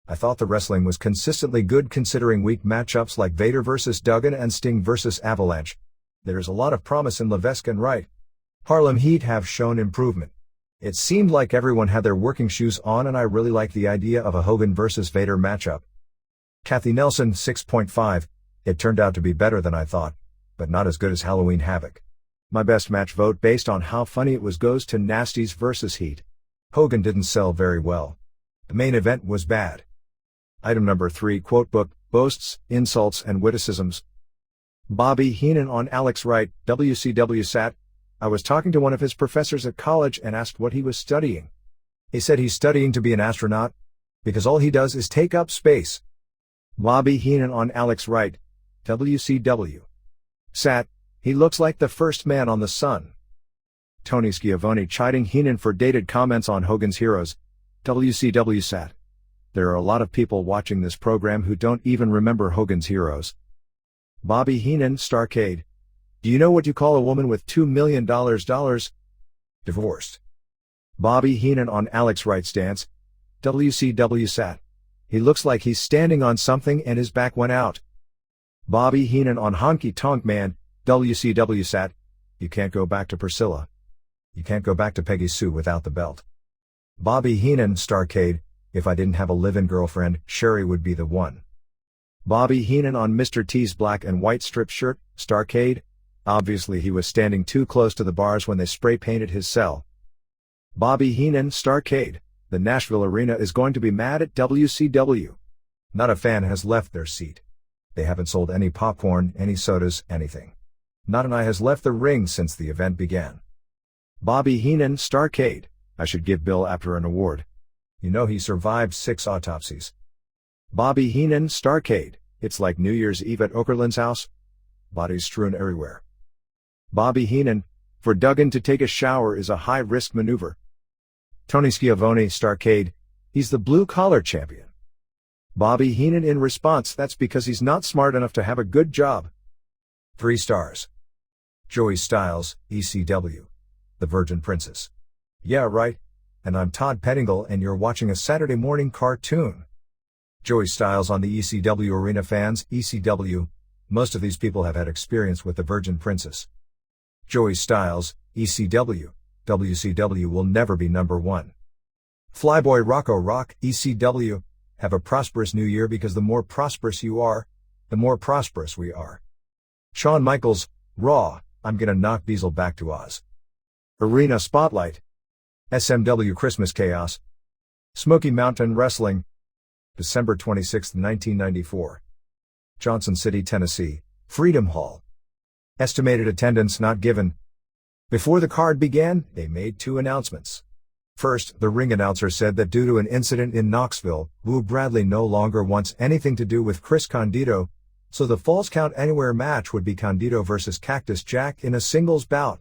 I thought the wrestling was consistently good considering weak matchups like Vader vs Duggan and Sting vs Avalanche. There's a lot of promise in Levesque and Wright. Harlem Heat have shown improvement. It seemed like everyone had their working shoes on and I really like the idea of a Hogan vs Vader matchup. Kathy Nelson, 6.5, it turned out to be better than I thought, but not as good as Halloween Havoc. My best match vote based on how funny it was goes to Nasties vs Heat. Hogan didn't sell very well. The main event was bad. Item number 3 Quotebook, Boasts, Insults and Witticisms. Bobby Heenan on Alex Wright, WCW sat. I was talking to one of his professors at college and asked what he was studying. He said he's studying to be an astronaut, because all he does is take up space. Bobby Heenan on Alex Wright, WCW sat. He looks like the first man on the sun. Tony Schiavone chiding Heenan for dated comments on Hogan's Heroes, WCW sat. There are a lot of people watching this program who don't even remember Hogan's Heroes. Bobby Heenan, Starrcade. Do you know what you call a woman with $2 million? Divorced. Bobby Heenan on Alex Wright stance. WCW sat. He looks like he's standing on something and his back went out. Bobby Heenan on Honky Tonk Man. WCW sat. You can't go back to Priscilla. You can't go back to Peggy Sue without the belt. Bobby Heenan, Starrcade. If I didn't have a live-in girlfriend, Sherry would be the one. Bobby Heenan on Mr. T's black and white strip shirt, Starrcade. Obviously he was standing too close to the bars when they spray-painted his cell. Bobby Heenan, Starrcade. The Nashville Arena is going to be mad at WCW. Not a fan has left their seat. They haven't sold any popcorn, any sodas, anything. Not an eye has left the ring since the event began. Bobby Heenan, Starrcade. I should give Bill Apter an award. You know he survived 6 autopsies. Bobby Heenan, Starrcade. It's like New Year's Eve at Okerlund's house. Bodies strewn everywhere. Bobby Heenan. For Duggan to take a shower is a high-risk maneuver. Tony Schiavone, Starrcade. He's the blue-collar champion. Bobby Heenan in response, that's because he's not smart enough to have a good job. 3 stars. Joey Styles, ECW. The Virgin Princess. Yeah, right. And I'm Todd Pettingill and you're watching a Saturday morning cartoon. Joey Styles on the ECW Arena. Fans, ECW. Most of these people have had experience with the Virgin Princess. Joey Styles, ECW. WCW will never be number 1. Flyboy Rocco Rock, ECW. Have a prosperous new year because the more prosperous you are, the more prosperous we are. Shawn Michaels, Raw. I'm gonna knock Diesel back to Oz. Arena Spotlight. SMW Christmas Chaos. Smoky Mountain Wrestling. December 26, 1994. Johnson City, Tennessee, Freedom Hall. Estimated attendance not given. Before the card began, they made 2 announcements. First, the ring announcer said that due to an incident in Knoxville, Boo Bradley no longer wants anything to do with Chris Condito, so the Falls Count Anywhere match would be Condito vs. Cactus Jack in a singles bout.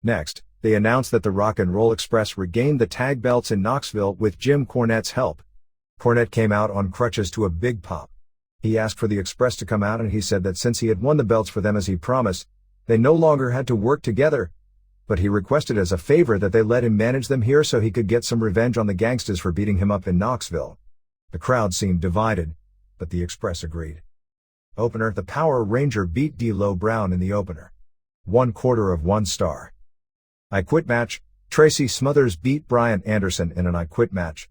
Next, they announced that the Rock and Roll Express regained the tag belts in Knoxville with Jim Cornette's help. Cornette came out on crutches to a big pop. He asked for the Express to come out and he said that since he had won the belts for them as he promised, they no longer had to work together, but he requested as a favor that they let him manage them here so he could get some revenge on the Gangstas for beating him up in Knoxville. The crowd seemed divided, but the Express agreed. Opener, the Power Ranger beat D'Lo Brown in the opener. 1/4 of 1 star. I Quit match, Tracy Smothers beat Brian Anderson in an I Quit match.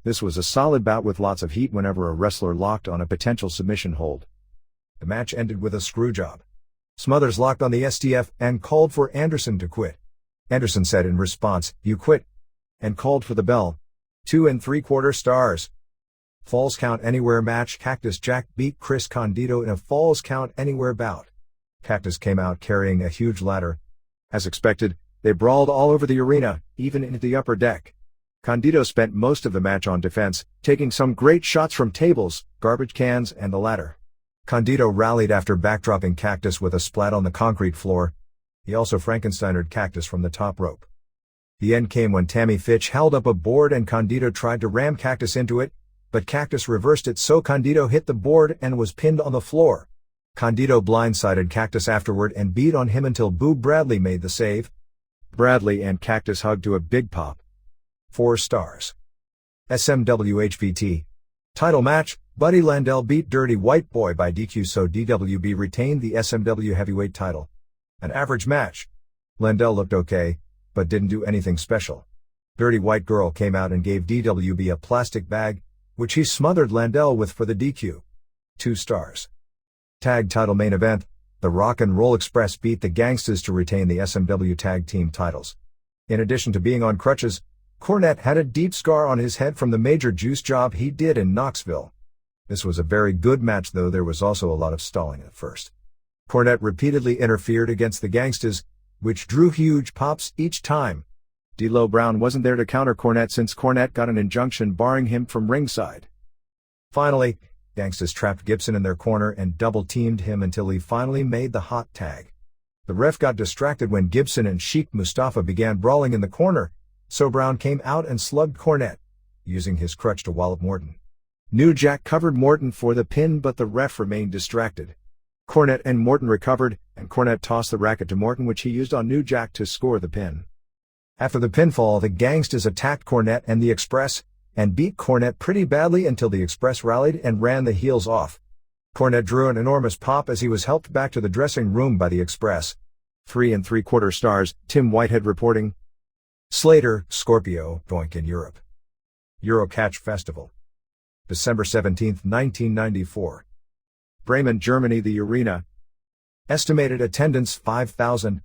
This was a solid bout with lots of heat whenever a wrestler locked on a potential submission hold. The match ended with a screwjob. Smothers locked on the STF and called for Anderson to quit. Anderson said in response, "You quit," and called for the bell. 2 3/4 stars. Falls Count Anywhere match. Cactus Jack beat Chris Candido in a Falls Count Anywhere bout. Cactus came out carrying a huge ladder. As expected, they brawled all over the arena, even into the upper deck. Candido spent most of the match on defense, taking some great shots from tables, garbage cans, and the ladder. Candido rallied after backdropping Cactus with a splat on the concrete floor. He also Frankensteinered Cactus from the top rope. The end came when Tammy Fitch held up a board and Candido tried to ram Cactus into it, but Cactus reversed it so Candido hit the board and was pinned on the floor. Candido blindsided Cactus afterward and beat on him until Boo Bradley made the save. Bradley and Cactus hugged to a big pop. 4 stars. SMWHVT. Title match, Buddy Landel beat Dirty White Boy by DQ so DWB retained the SMW heavyweight title. An average match. Landel looked okay, but didn't do anything special. Dirty White Girl came out and gave DWB a plastic bag, which he smothered Landel with for the DQ. 2 stars. Tag title main event, the Rock and Roll Express beat the Gangstas to retain the SMW tag team titles. In addition to being on crutches, Cornette had a deep scar on his head from the major juice job he did in Knoxville. This was a very good match, though there was also a lot of stalling at first. Cornette repeatedly interfered against the Gangstas, which drew huge pops each time. D'Lo Brown wasn't there to counter Cornette since Cornette got an injunction barring him from ringside. Finally, Gangstas trapped Gibson in their corner and double-teamed him until he finally made the hot tag. The ref got distracted when Gibson and Sheikh Mustafa began brawling in the corner, so Brown came out and slugged Cornette, using his crutch to wallop Morton. New Jack covered Morton for the pin, but the ref remained distracted. Cornette and Morton recovered, and Cornette tossed the racket to Morton, which he used on New Jack to score the pin. After the pinfall, the Gangstas attacked Cornette and the Express, and beat Cornette pretty badly until the Express rallied and ran the heels off. Cornette drew an enormous pop as he was helped back to the dressing room by the Express. 3 3/4 stars. Tim Whitehead reporting. Slater, Scorpio, Doink in Europe. Eurocatch Festival. December 17, 1994. Bremen, Germany, the arena. Estimated attendance 5,000.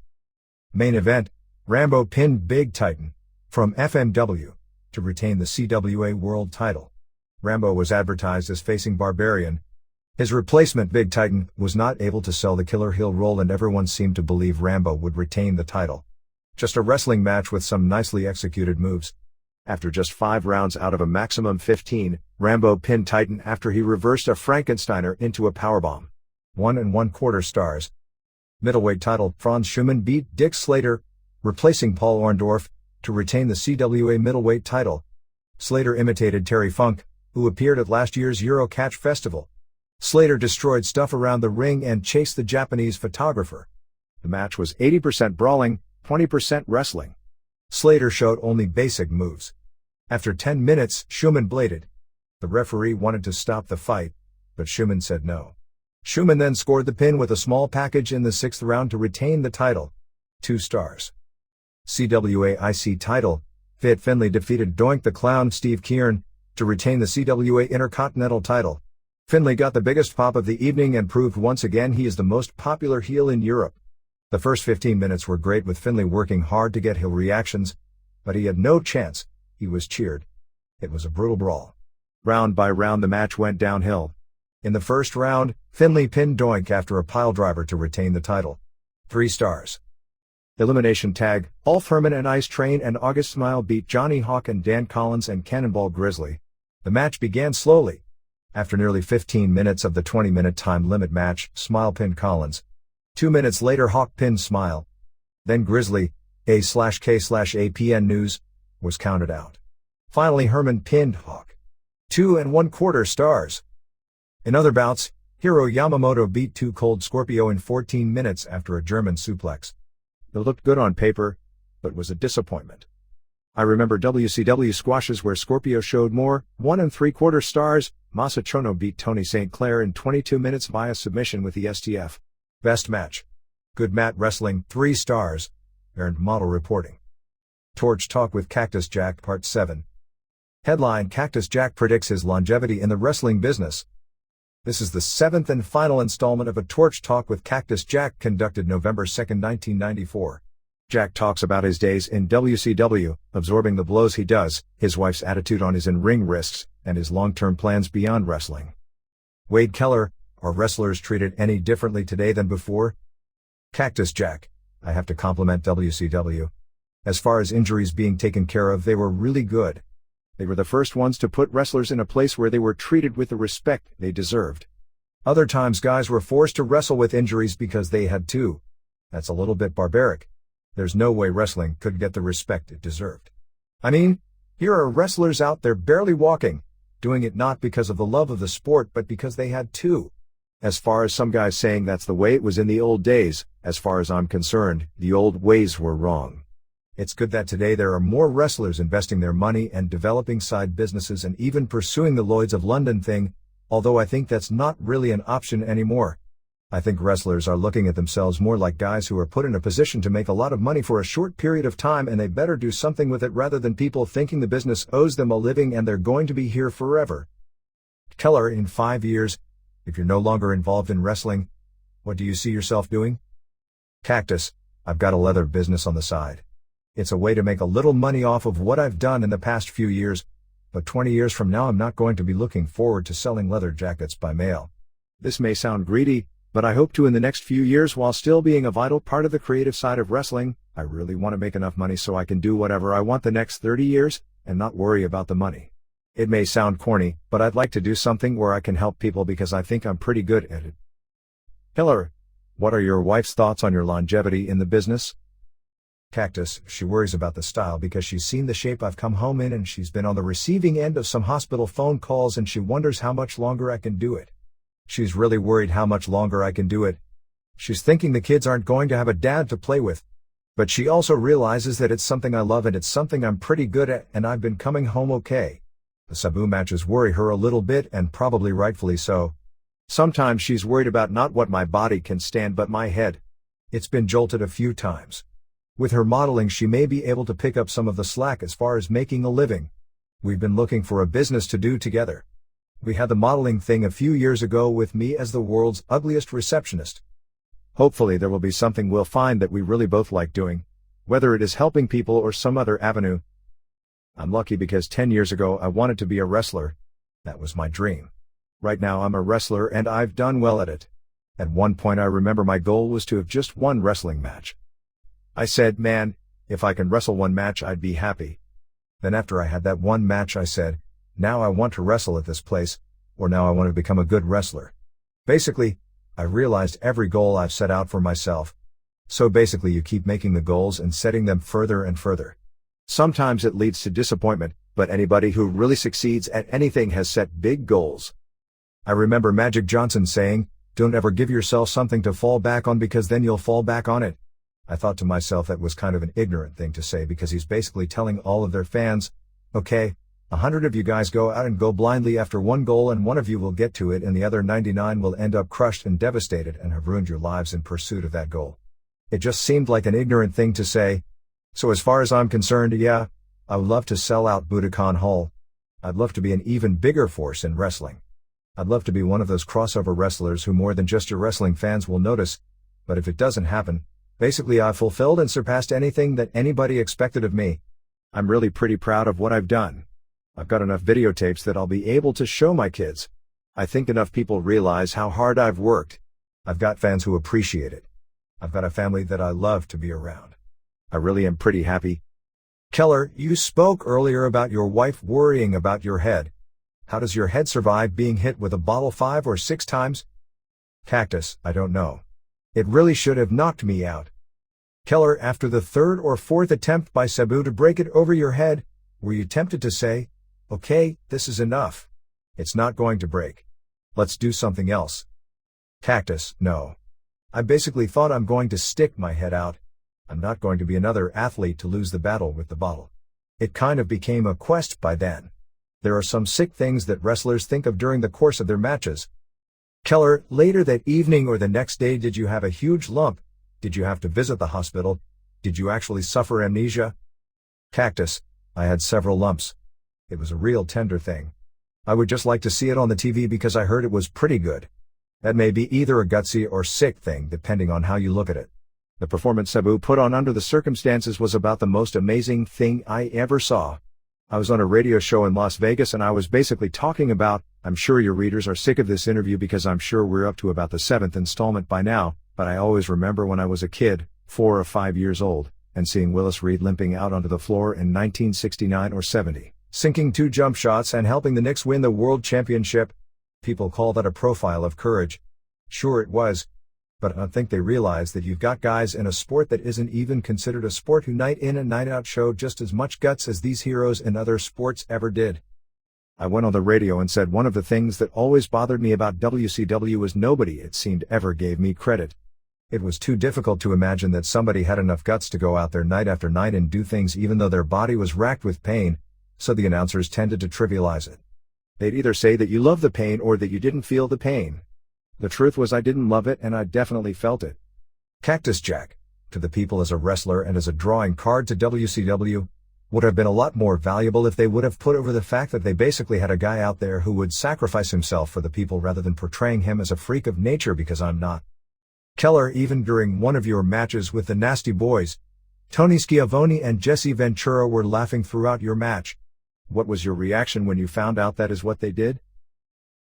Main event, Rambo pinned Big Titan, from FMW, to retain the CWA World title. Rambo was advertised as facing Barbarian. His replacement Big Titan was not able to sell the killer heel roll and everyone seemed to believe Rambo would retain the title. Just a wrestling match with some nicely executed moves. After just 5 rounds out of a maximum 15, Rambo pinned Titan after he reversed a Frankensteiner into a powerbomb. 1 1/4 stars. Middleweight title, Franz Schumann beat Dick Slater, replacing Paul Orndorff, to retain the CWA middleweight title. Slater imitated Terry Funk, who appeared at last year's Eurocatch Festival. Slater destroyed stuff around the ring and chased the Japanese photographer. The match was 80% brawling, 20% wrestling. Slater showed only basic moves. After 10 minutes, Schumann bladed. The referee wanted to stop the fight, but Schumann said no. Schumann then scored the pin with a small package in the 6th round to retain the title. 2 stars. CWA IC title, Fit Finlay defeated Doink the Clown Steve Kieran, to retain the CWA Intercontinental title. Finlay got the biggest pop of the evening and proved once again he is the most popular heel in Europe. The first 15 minutes were great with Finlay working hard to get heel reactions, but he had no chance. He was cheered. It was a brutal brawl. Round by round the match went downhill. In the first round, Finlay pinned Doink after a piledriver to retain the title. 3 stars. Elimination tag, Ulf Herman and Ice Train and August Smile beat Johnny Hawk and Dan Collins and Cannonball Grizzly. The match began slowly. After nearly 15 minutes of the 20-minute time limit match, Smile pinned Collins. 2 minutes later Hawk pinned Smile. Then Grizzly, A/K/APN News, was counted out. Finally Herman pinned Hawk. 2 1/4 stars. In other bouts, Hiro Yamamoto beat Too Cold Scorpio in 14 minutes after a German suplex. It looked good on paper, but was a disappointment. I remember WCW squashes where Scorpio showed more. 1 3/4 stars. Masa Chono beat Tony St. Clair in 22 minutes via submission with the STF. Best match. Good mat wrestling, 3 stars. Earned model reporting. Torch Talk with Cactus Jack Part 7. Headline: Cactus Jack predicts his longevity in the wrestling business. This is the 7th and final installment of a Torch Talk with Cactus Jack conducted November 2, 1994. Jack talks about his days in WCW, absorbing the blows he does, his wife's attitude on his in-ring risks, and his long-term plans beyond wrestling. Wade Keller: are wrestlers treated any differently today than before? Cactus Jack: I have to compliment WCW. As far as injuries being taken care of, they were really good. They were the first ones to put wrestlers in a place where they were treated with the respect they deserved. Other times guys were forced to wrestle with injuries because they had to. That's a little bit barbaric. There's no way wrestling could get the respect it deserved. I mean, here are wrestlers out there barely walking, doing it not because of the love of the sport but because they had to. As far as some guys saying that's the way it was in the old days, as far as I'm concerned, the old ways were wrong. It's good that today there are more wrestlers investing their money and developing side businesses and even pursuing the Lloyds of London thing, although I think that's not really an option anymore. I think wrestlers are looking at themselves more like guys who are put in a position to make a lot of money for a short period of time and they better do something with it rather than people thinking the business owes them a living and they're going to be here forever. Keller: in 5 years, if you're no longer involved in wrestling, what do you see yourself doing? Cactus: I've got a leather business on the side. It's a way to make a little money off of what I've done in the past few years, but 20 years from now I'm not going to be looking forward to selling leather jackets by mail. This may sound greedy, but I hope to in the next few years, while still being a vital part of the creative side of wrestling. I really want to make enough money so I can do whatever I want the next 30 years, and not worry about the money. It may sound corny, but I'd like to do something where I can help people because I think I'm pretty good at it. Keller: what are your wife's thoughts on your longevity in the business? Cactus: she worries about the style because she's seen the shape I've come home in and she's been on the receiving end of some hospital phone calls and she wonders how much longer I can do it. She's really worried how much longer I can do it. She's thinking the kids aren't going to have a dad to play with. But she also realizes that it's something I love and it's something I'm pretty good at and I've been coming home okay. The Sabu matches worry her a little bit and probably rightfully so. Sometimes she's worried about not what my body can stand but my head. It's been jolted a few times. With her modeling she may be able to pick up some of the slack as far as making a living. We've been looking for a business to do together. We had the modeling thing a few years ago with me as the world's ugliest receptionist. Hopefully there will be something we'll find that we really both like doing, whether it is helping people or some other avenue. I'm lucky because 10 years ago I wanted to be a wrestler. That was my dream. Right now I'm a wrestler and I've done well at it. At one point I remember my goal was to have just one wrestling match. I said, man, if I can wrestle one match I'd be happy. Then after I had that one match I said, now I want to wrestle at this place, or now I want to become a good wrestler. Basically, I realized every goal I've set out for myself. So basically you keep making the goals and setting them further and further. Sometimes it leads to disappointment, but anybody who really succeeds at anything has set big goals. I remember Magic Johnson saying, don't ever give yourself something to fall back on because then you'll fall back on it. I thought to myself that was kind of an ignorant thing to say because he's basically telling all of their fans, okay, 100 of you guys go out and go blindly after one goal and one of you will get to it and the other 99 will end up crushed and devastated and have ruined your lives in pursuit of that goal. It just seemed like an ignorant thing to say. So as far as I'm concerned, yeah, I would love to sell out Budokan Hall. I'd love to be an even bigger force in wrestling. I'd love to be one of those crossover wrestlers who more than just your wrestling fans will notice, but if it doesn't happen, basically I've fulfilled and surpassed anything that anybody expected of me. I'm really pretty proud of what I've done. I've got enough videotapes that I'll be able to show my kids. I think enough people realize how hard I've worked. I've got fans who appreciate it. I've got a family that I love to be around. I really am pretty happy. Keller, you spoke earlier about your wife worrying about your head. How does your head survive being hit with a bottle 5 or 6 times? Cactus, I don't know. It really should have knocked me out. Keller, after the 3rd or 4th attempt by Sabu to break it over your head, were you tempted to say, okay, this is enough. It's not going to break. Let's do something else. Cactus, no. I basically thought I'm going to stick my head out. I'm not going to be another athlete to lose the battle with the bottle. It kind of became a quest by then. There are some sick things that wrestlers think of during the course of their matches. Keller, later that evening or the next day did you have a huge lump? Did you have to visit the hospital? Did you actually suffer amnesia? Cactus, I had several lumps. It was a real tender thing. I would just like to see it on the TV because I heard it was pretty good. That may be either a gutsy or sick thing depending on how you look at it. The performance Sabu put on under the circumstances was about the most amazing thing I ever saw. I was on a radio show in Las Vegas and I was basically talking about, I'm sure your readers are sick of this interview because I'm sure we're up to about the 7th installment by now, but I always remember when I was a kid, 4 or 5 years old, and seeing Willis Reed limping out onto the floor in 1969 or 70, sinking 2 jump shots and helping the Knicks win the World Championship. People call that a profile of courage. Sure it was. But I don't think they realize that you've got guys in a sport that isn't even considered a sport who night in and night out show just as much guts as these heroes in other sports ever did. I went on the radio and said one of the things that always bothered me about WCW was nobody, it seemed, ever gave me credit. It was too difficult to imagine that somebody had enough guts to go out there night after night and do things even though their body was racked with pain, so the announcers tended to trivialize it. They'd either say that you love the pain or that you didn't feel the pain. The truth was I didn't love it and I definitely felt it. Cactus Jack, to the people as a wrestler and as a drawing card to WCW, would have been a lot more valuable if they would have put over the fact that they basically had a guy out there who would sacrifice himself for the people rather than portraying him as a freak of nature because I'm not. Keller, even during one of your matches with the Nasty Boys, Tony Schiavone and Jesse Ventura were laughing throughout your match. What was your reaction when you found out that is what they did?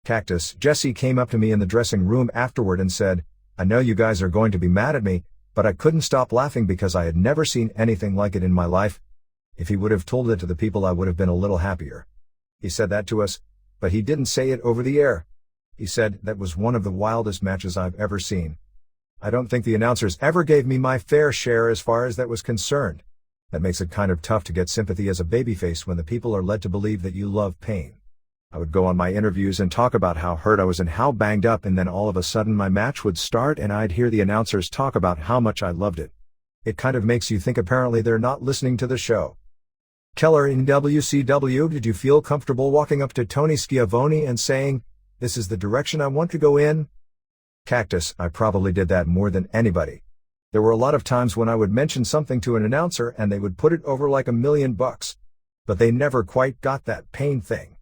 Cactus, Jesse came up to me in the dressing room afterward and said, I know you guys are going to be mad at me, but I couldn't stop laughing because I had never seen anything like it in my life. If he would have told it to the people I would have been a little happier. He said that to us, but he didn't say it over the air. He said that was one of the wildest matches I've ever seen. I don't think the announcers ever gave me my fair share as far as that was concerned. That makes it kind of tough to get sympathy as a babyface when the people are led to believe that you love pain. I would go on my interviews and talk about how hurt I was and how banged up, and then all of a sudden my match would start and I'd hear the announcers talk about how much I loved it. It kind of makes you think apparently they're not listening to the show. Keller, in WCW, did you feel comfortable walking up to Tony Schiavone and saying, this is the direction I want to go in? Cactus, I probably did that more than anybody. There were a lot of times when I would mention something to an announcer and they would put it over like $1 million. But they never quite got that pain thing.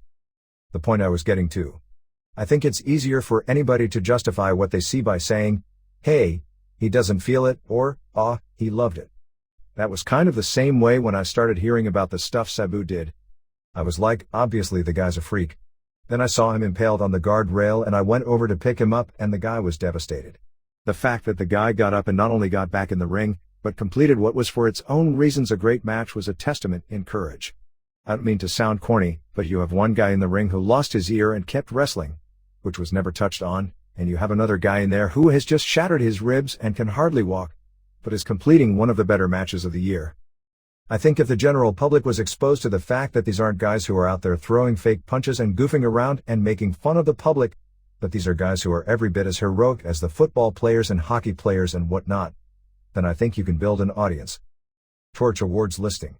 The point I was getting to. I think it's easier for anybody to justify what they see by saying, hey, he doesn't feel it, or, he loved it. That was kind of the same way when I started hearing about the stuff Sabu did. I was like, obviously the guy's a freak. Then I saw him impaled on the guardrail and I went over to pick him up and the guy was devastated. The fact that the guy got up and not only got back in the ring, but completed what was for its own reasons a great match was a testament in courage. I don't mean to sound corny, but you have one guy in the ring who lost his ear and kept wrestling, which was never touched on, and you have another guy in there who has just shattered his ribs and can hardly walk, but is completing one of the better matches of the year. I think if the general public was exposed to the fact that these aren't guys who are out there throwing fake punches and goofing around and making fun of the public, but these are guys who are every bit as heroic as the football players and hockey players and whatnot, then I think you can build an audience. Torch Awards listing.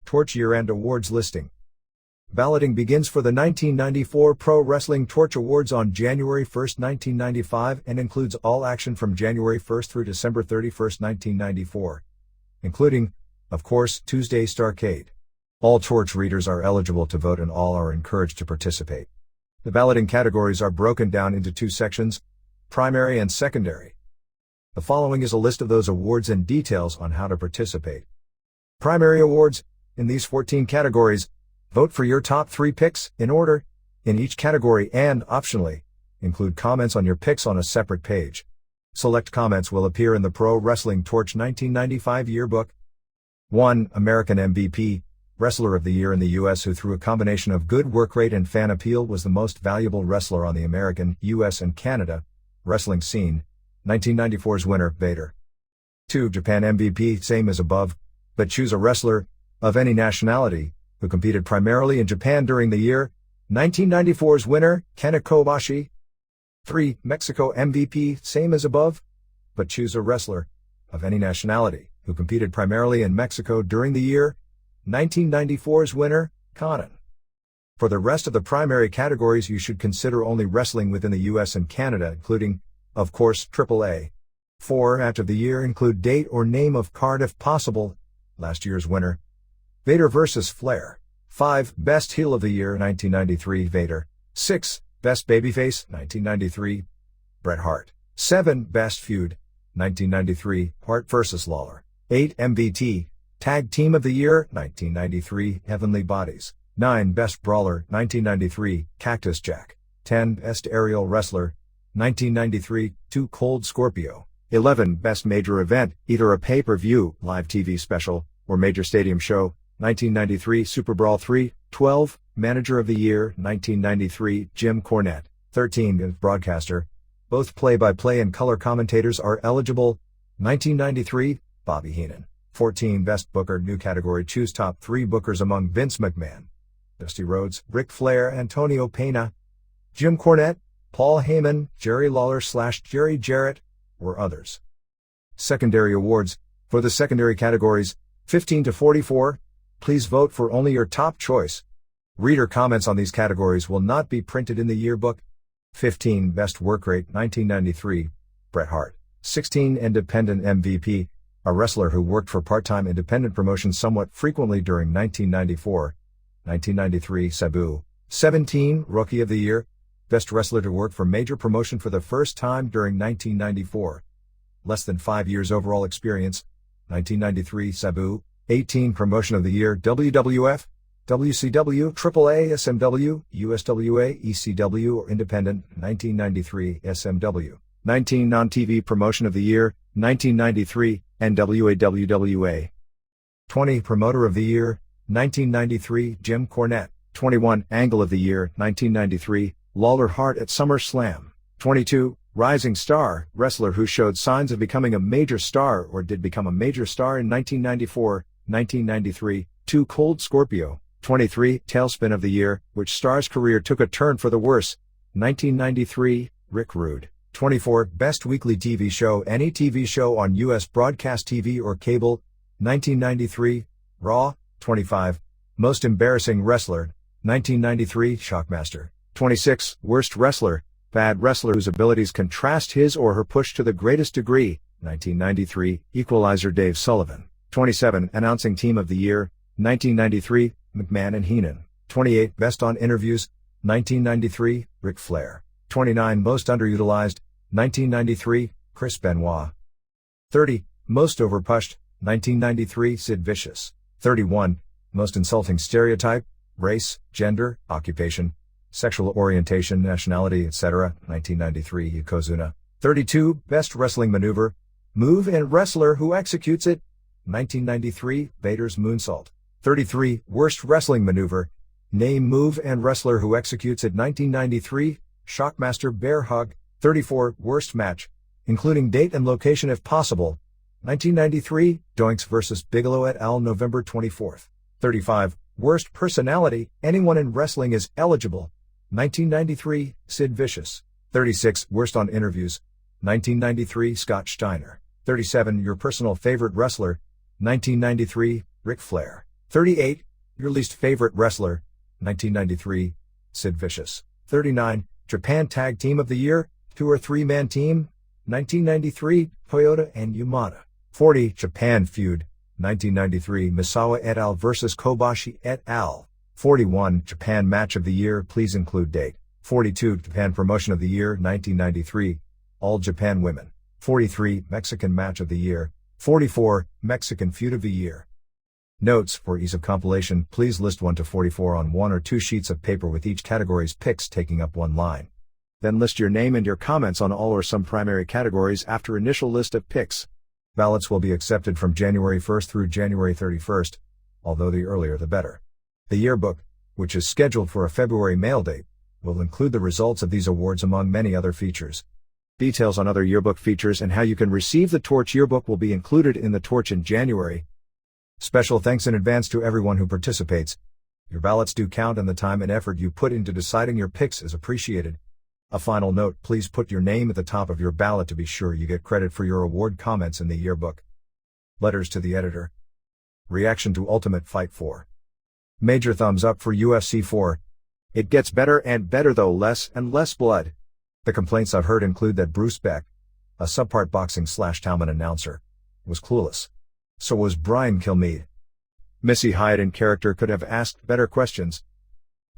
Torch Year-End Awards listing. Balloting begins for the 1994 Pro Wrestling Torch Awards on January 1, 1995 and includes all action from January 1 through December 31, 1994, including, of course, Tuesday Starrcade. All Torch readers are eligible to vote and all are encouraged to participate. The balloting categories are broken down into 2 sections, primary and secondary. The following is a list of those awards and details on how to participate. Primary awards. In these 14 categories, vote for your top 3 picks, in order, in each category and, optionally, include comments on your picks on a separate page. Select comments will appear in the Pro Wrestling Torch 1995 yearbook. 1. American MVP, Wrestler of the Year in the U.S. who through a combination of good work rate and fan appeal was the most valuable wrestler on the American, U.S. and Canada wrestling scene. 1994's winner, Vader. 2. Japan MVP, same as above, but choose a wrestler of any nationality, who competed primarily in Japan during the year. 1994's winner, Kenta Kobashi. 3. Mexico MVP, same as above, but choose a wrestler of any nationality, who competed primarily in Mexico during the year. 1994's winner, Conan. For the rest of the primary categories you should consider only wrestling within the US and Canada, including, of course, AAA. 4. Match of the year include date or name of card if possible. Last year's winner, Vader vs. Flair. 5. Best Heel of the Year 1993 Vader. 6. Best Babyface 1993 Bret Hart. 7. Best Feud 1993 Hart vs. Lawler. 8. MVT Tag Team of the Year 1993 Heavenly Bodies. 9. Best Brawler 1993 Cactus Jack. 10. Best Aerial Wrestler 1993 Too Cold Scorpio. 11. Best Major Event, either a pay-per-view, live TV special, or major stadium show 1993 Super Brawl 3. 12. Manager of the Year 1993 Jim Cornette. 13. Best Broadcaster. Both play-by-play and color commentators are eligible 1993 Bobby Heenan. 14. Best Booker, new category, choose top 3 bookers among Vince McMahon, Dusty Rhodes, Ric Flair, Antonio Pena, Jim Cornette, Paul Heyman, Jerry Lawler/Jerry Jarrett, or others. Secondary awards. For the secondary categories, 15 to 44, please vote for only your top choice. Reader comments on these categories will not be printed in the yearbook. 15. Best Work Rate 1993, Bret Hart. 16. Independent MVP, a wrestler who worked for part-time independent promotions somewhat frequently during 1994, 1993 Sabu. 17. Rookie of the Year, best wrestler to work for major promotion for the first time during 1994. Less than 5 years overall experience, 1993 Sabu. 18. Promotion of the Year, WWF, WCW, AAA, SMW, USWA, ECW, or Independent, 1993 SMW. 19. Non-TV Promotion of the Year, 1993, NWA, WWA. 20. Promoter of the Year, 1993, Jim Cornette. 21. Angle of the Year, 1993, Lawler Hart at SummerSlam. 22. Rising Star, wrestler who showed signs of becoming a major star or did become a major star in 1994, 1993, Too Cold Scorpio. 23. Tailspin of the Year, which star's career took a turn for the worse, 1993, Rick Rude. 24. Best Weekly TV Show, any TV show on U.S. broadcast TV or cable, 1993, Raw. 25. Most Embarrassing Wrestler, 1993, Shockmaster. 26. Worst Wrestler, bad wrestler whose abilities contrast his or her push to the greatest degree, 1993, Equalizer Dave Sullivan. 27. Announcing Team of the Year, 1993, McMahon and Heenan. 28. Best on Interviews, 1993, Ric Flair. 29. Most Underutilized, 1993, Chris Benoit. 30. Most Overpushed, 1993, Sid Vicious. 31. Most Insulting Stereotype, Race, Gender, Occupation, Sexual Orientation, Nationality, etc., 1993, Yokozuna. 32. Best Wrestling Maneuver, Move and Wrestler Who Executes It, 1993, Vader's Moonsault. 33. Worst Wrestling Maneuver, Name, Move and Wrestler Who Executes It, 1993, Shockmaster Bear Hug. 34. Worst Match, including date and location if possible, 1993, Doinks vs. Bigelow et al. November 24. 35. Worst Personality, anyone in wrestling is eligible, 1993, Sid Vicious. 36. Worst on Interviews, 1993, Scott Steiner. 37. Your Personal Favorite Wrestler, 1993, Ric Flair. 38. Your Least Favorite Wrestler, 1993, Sid Vicious. 39. Japan Tag Team of the Year, 2 or 3-man team, 1993, Toyota and Yamada. 40. Japan Feud, 1993, Misawa et al. Vs. Kobashi et al. 41. Japan Match of the Year, please include date. 42. Japan Promotion of the Year, 1993, All Japan Women. 43. Mexican Match of the Year. 44. Mexican Feud of the Year. Notes, for ease of compilation, please list 1 to 44 on 1 or 2 sheets of paper with each category's picks taking up 1 line. Then list your name and your comments on all or some primary categories after initial list of picks. Ballots will be accepted from January 1st through January 31st, although the earlier the better. The yearbook, which is scheduled for a February mail date, will include the results of these awards among many other features. Details on other yearbook features and how you can receive the Torch yearbook will be included in the Torch in January. Special thanks in advance to everyone who participates. Your ballots do count and the time and effort you put into deciding your picks is appreciated. A final note, please put your name at the top of your ballot to be sure you get credit for your award comments in the yearbook. Letters to the editor. Reaction to Ultimate Fight 4. Major thumbs up for UFC 4. It gets better and better though less and less blood. The complaints I've heard include that Bruce Beck, a subpart boxing/Talman announcer, was clueless. So was Brian Kilmeade. Missy Hyatt in character could have asked better questions.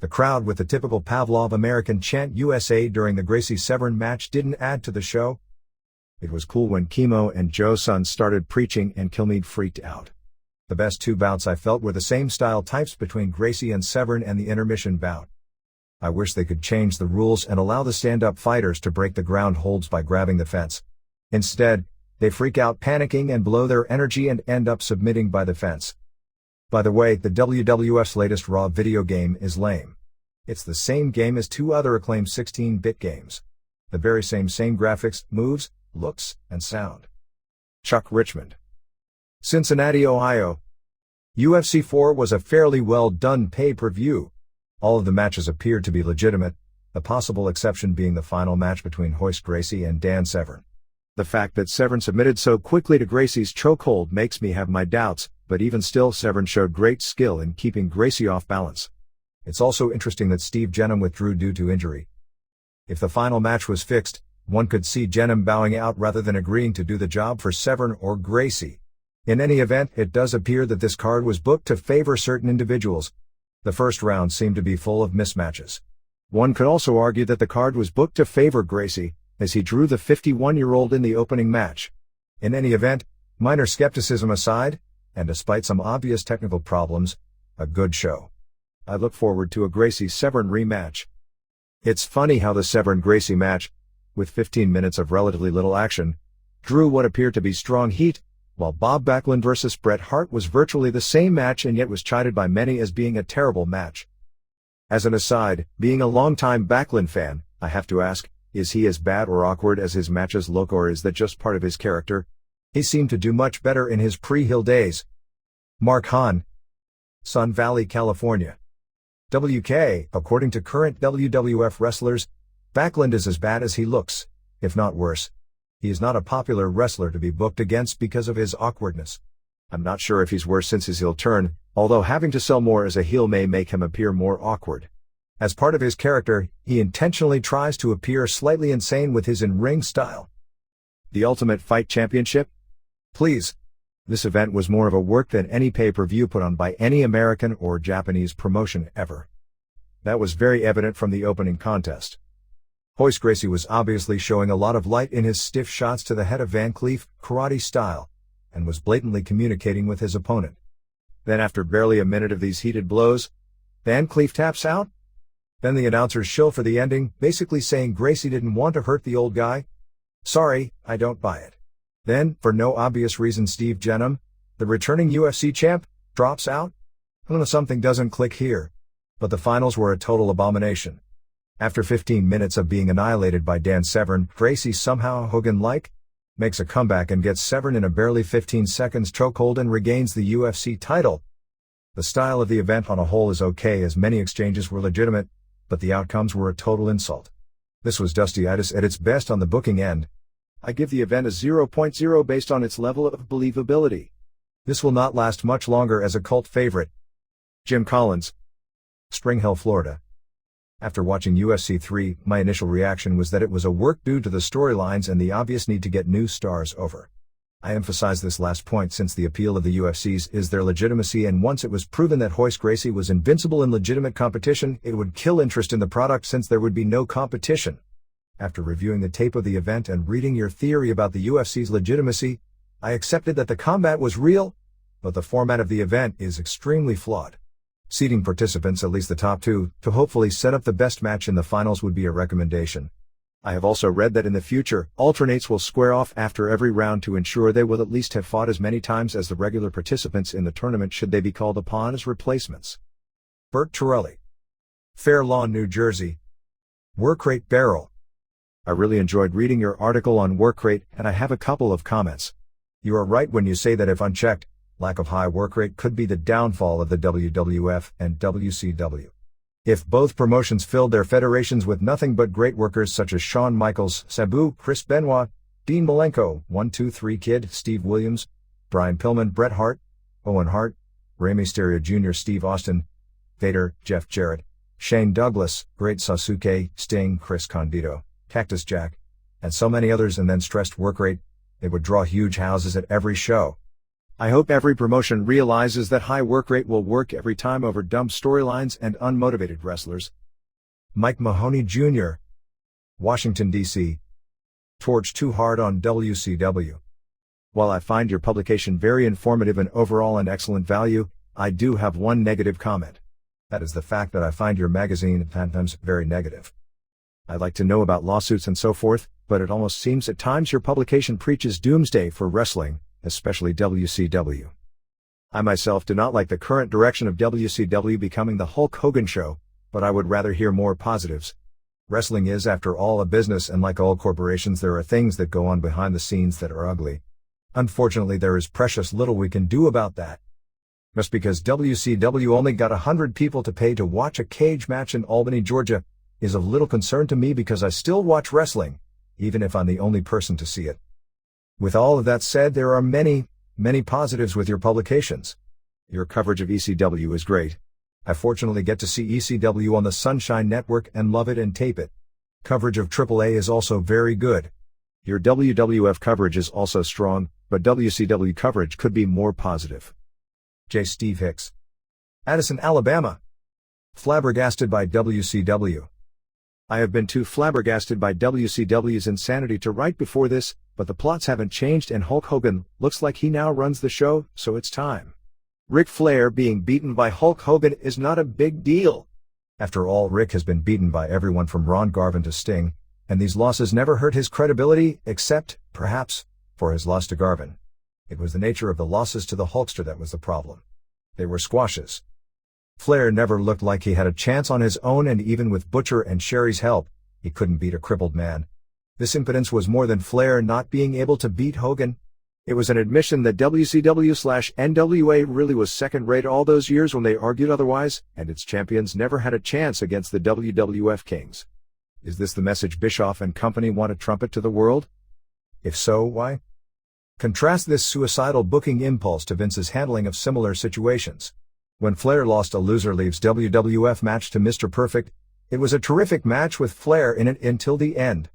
The crowd with the typical Pavlov American chant USA during the Gracie-Severn match didn't add to the show. It was cool when Chemo and Joe Sun started preaching and Kilmeade freaked out. The best two bouts I felt were the same style types between Gracie and Severn and the intermission bout. I wish they could change the rules and allow the stand-up fighters to break the ground holds by grabbing the fence. Instead, they freak out panicking and blow their energy and end up submitting by the fence. By the way, the WWF's latest Raw video game is lame. It's the same game as two other acclaimed 16-bit games. The very same graphics, moves, looks, and sound. Chuck Richmond. Cincinnati, Ohio. UFC 4 was a fairly well-done pay-per-view. All of the matches appeared to be legitimate, the possible exception being the final match between Hoist Gracie and Dan Severn. The fact that Severn submitted so quickly to Gracie's chokehold makes me have my doubts, but even still Severn showed great skill in keeping Gracie off balance. It's also interesting that Steve Jenham withdrew due to injury. If the final match was fixed, one could see Jenham bowing out rather than agreeing to do the job for Severn or Gracie. In any event, it does appear that this card was booked to favor certain individuals. The first round seemed to be full of mismatches. One could also argue that the card was booked to favor Gracie, as he drew the 51-year-old in the opening match. In any event, minor skepticism aside, and despite some obvious technical problems, a good show. I look forward to a Gracie-Severn rematch. It's funny how the Severn-Gracie match, with 15 minutes of relatively little action, drew what appeared to be strong heat, while Bob Backlund vs. Bret Hart was virtually the same match and yet was chided by many as being a terrible match. As an aside, being a longtime Backlund fan, I have to ask, is he as bad or awkward as his matches look, or is that just part of his character? He seemed to do much better in his pre-Hill days. Mark Hahn. Sun Valley, California. WK, according to current WWF wrestlers, Backlund is as bad as he looks, if not worse. He is not a popular wrestler to be booked against because of his awkwardness. I'm not sure if he's worse since his heel turn, although having to sell more as a heel may make him appear more awkward. As part of his character, he intentionally tries to appear slightly insane with his in-ring style. The Ultimate Fight Championship? Please. This event was more of a work than any pay-per-view put on by any American or Japanese promotion ever. That was very evident from the opening contest. Hoist Gracie was obviously showing a lot of light in his stiff shots to the head of Van Cleef, karate style, and was blatantly communicating with his opponent. Then after barely a minute of these heated blows, Van Cleef taps out. Then the announcers shill for the ending, basically saying Gracie didn't want to hurt the old guy. Sorry, I don't buy it. Then, for no obvious reason, Steve Jenham, the returning UFC champ, drops out. Something doesn't click here. But the finals were a total abomination. After 15 minutes of being annihilated by Dan Severn, Gracie somehow Hogan-like makes a comeback and gets Severn in a barely 15 seconds chokehold and regains the UFC title. The style of the event on a whole is okay, as many exchanges were legitimate, but the outcomes were a total insult. This was Dustyitis at its best on the booking end. I give the event a 0.0 based on its level of believability. This will not last much longer as a cult favorite. Jim Collins. Spring Hill, Florida. After watching UFC 3, my initial reaction was that it was a work due to the storylines and the obvious need to get new stars over. I emphasize this last point since the appeal of the UFCs is their legitimacy, and once it was proven that Hoist Gracie was invincible in legitimate competition, it would kill interest in the product since there would be no competition. After reviewing the tape of the event and reading your theory about the UFC's legitimacy, I accepted that the combat was real, but the format of the event is extremely flawed. Seeding participants, at least the top two, to hopefully set up the best match in the finals would be a recommendation. I have also read that in the future, alternates will square off after every round to ensure they will at least have fought as many times as the regular participants in the tournament should they be called upon as replacements. Bert Torelli. Fair Lawn, New Jersey. Workrate Barrel. I really enjoyed reading your article on Workrate, and I have a couple of comments. You are right when you say that if unchecked, lack of high work rate could be the downfall of the WWF and WCW. If both promotions filled their federations with nothing but great workers such as Shawn Michaels, Sabu, Chris Benoit, Dean Malenko, 1-2-3 Kid, Steve Williams, Brian Pillman, Bret Hart, Owen Hart, Rey Mysterio Jr., Steve Austin, Vader, Jeff Jarrett, Shane Douglas, Great Sasuke, Sting, Chris Condito, Cactus Jack, and so many others, and then stressed work rate, they would draw huge houses at every show. I hope every promotion realizes that high work rate will work every time over dumb storylines and unmotivated wrestlers. Mike Mahoney Jr., Washington, D.C. Torch too hard on WCW. While I find your publication very informative and overall an excellent value, I do have one negative comment. That is the fact that I find your magazine at times very negative. I'd like to know about lawsuits and so forth, but it almost seems at times your publication preaches doomsday for wrestling, especially WCW. I myself do not like the current direction of WCW becoming the Hulk Hogan show, but I would rather hear more positives. Wrestling is, after all, a business, and like all corporations, there are things that go on behind the scenes that are ugly. Unfortunately, there is precious little we can do about that. Just because WCW only got 100 people to pay to watch a cage match in Albany, Georgia, is of little concern to me because I still watch wrestling, even if I'm the only person to see it. With all of that said, there are many positives with your publications. Your coverage of ECW is great. I fortunately get to see ECW on the Sunshine Network and love it and tape it. Coverage of AAA is also very good. Your WWF coverage is also strong, but WCW coverage could be more positive. J. Steve Hicks, Addison, Alabama. Flabbergasted by WCW. I have been too flabbergasted by WCW's insanity to write before this, but the plots haven't changed and Hulk Hogan looks like he now runs the show, so it's time. Ric Flair being beaten by Hulk Hogan is not a big deal. After all, Rick has been beaten by everyone from Ron Garvin to Sting, and these losses never hurt his credibility, except, perhaps, for his loss to Garvin. It was the nature of the losses to the Hulkster that was the problem. They were squashes. Flair never looked like he had a chance on his own, and even with Butcher and Sherry's help, he couldn't beat a crippled man. This impotence was more than Flair not being able to beat Hogan. It was an admission that WCW/NWA really was second-rate all those years when they argued otherwise, and its champions never had a chance against the WWF Kings. Is this the message Bischoff and company want to trumpet to the world? If so, why? Contrast this suicidal booking impulse to Vince's handling of similar situations. When Flair lost a loser leaves WWF match to Mr. Perfect, it was a terrific match with Flair in it until the end.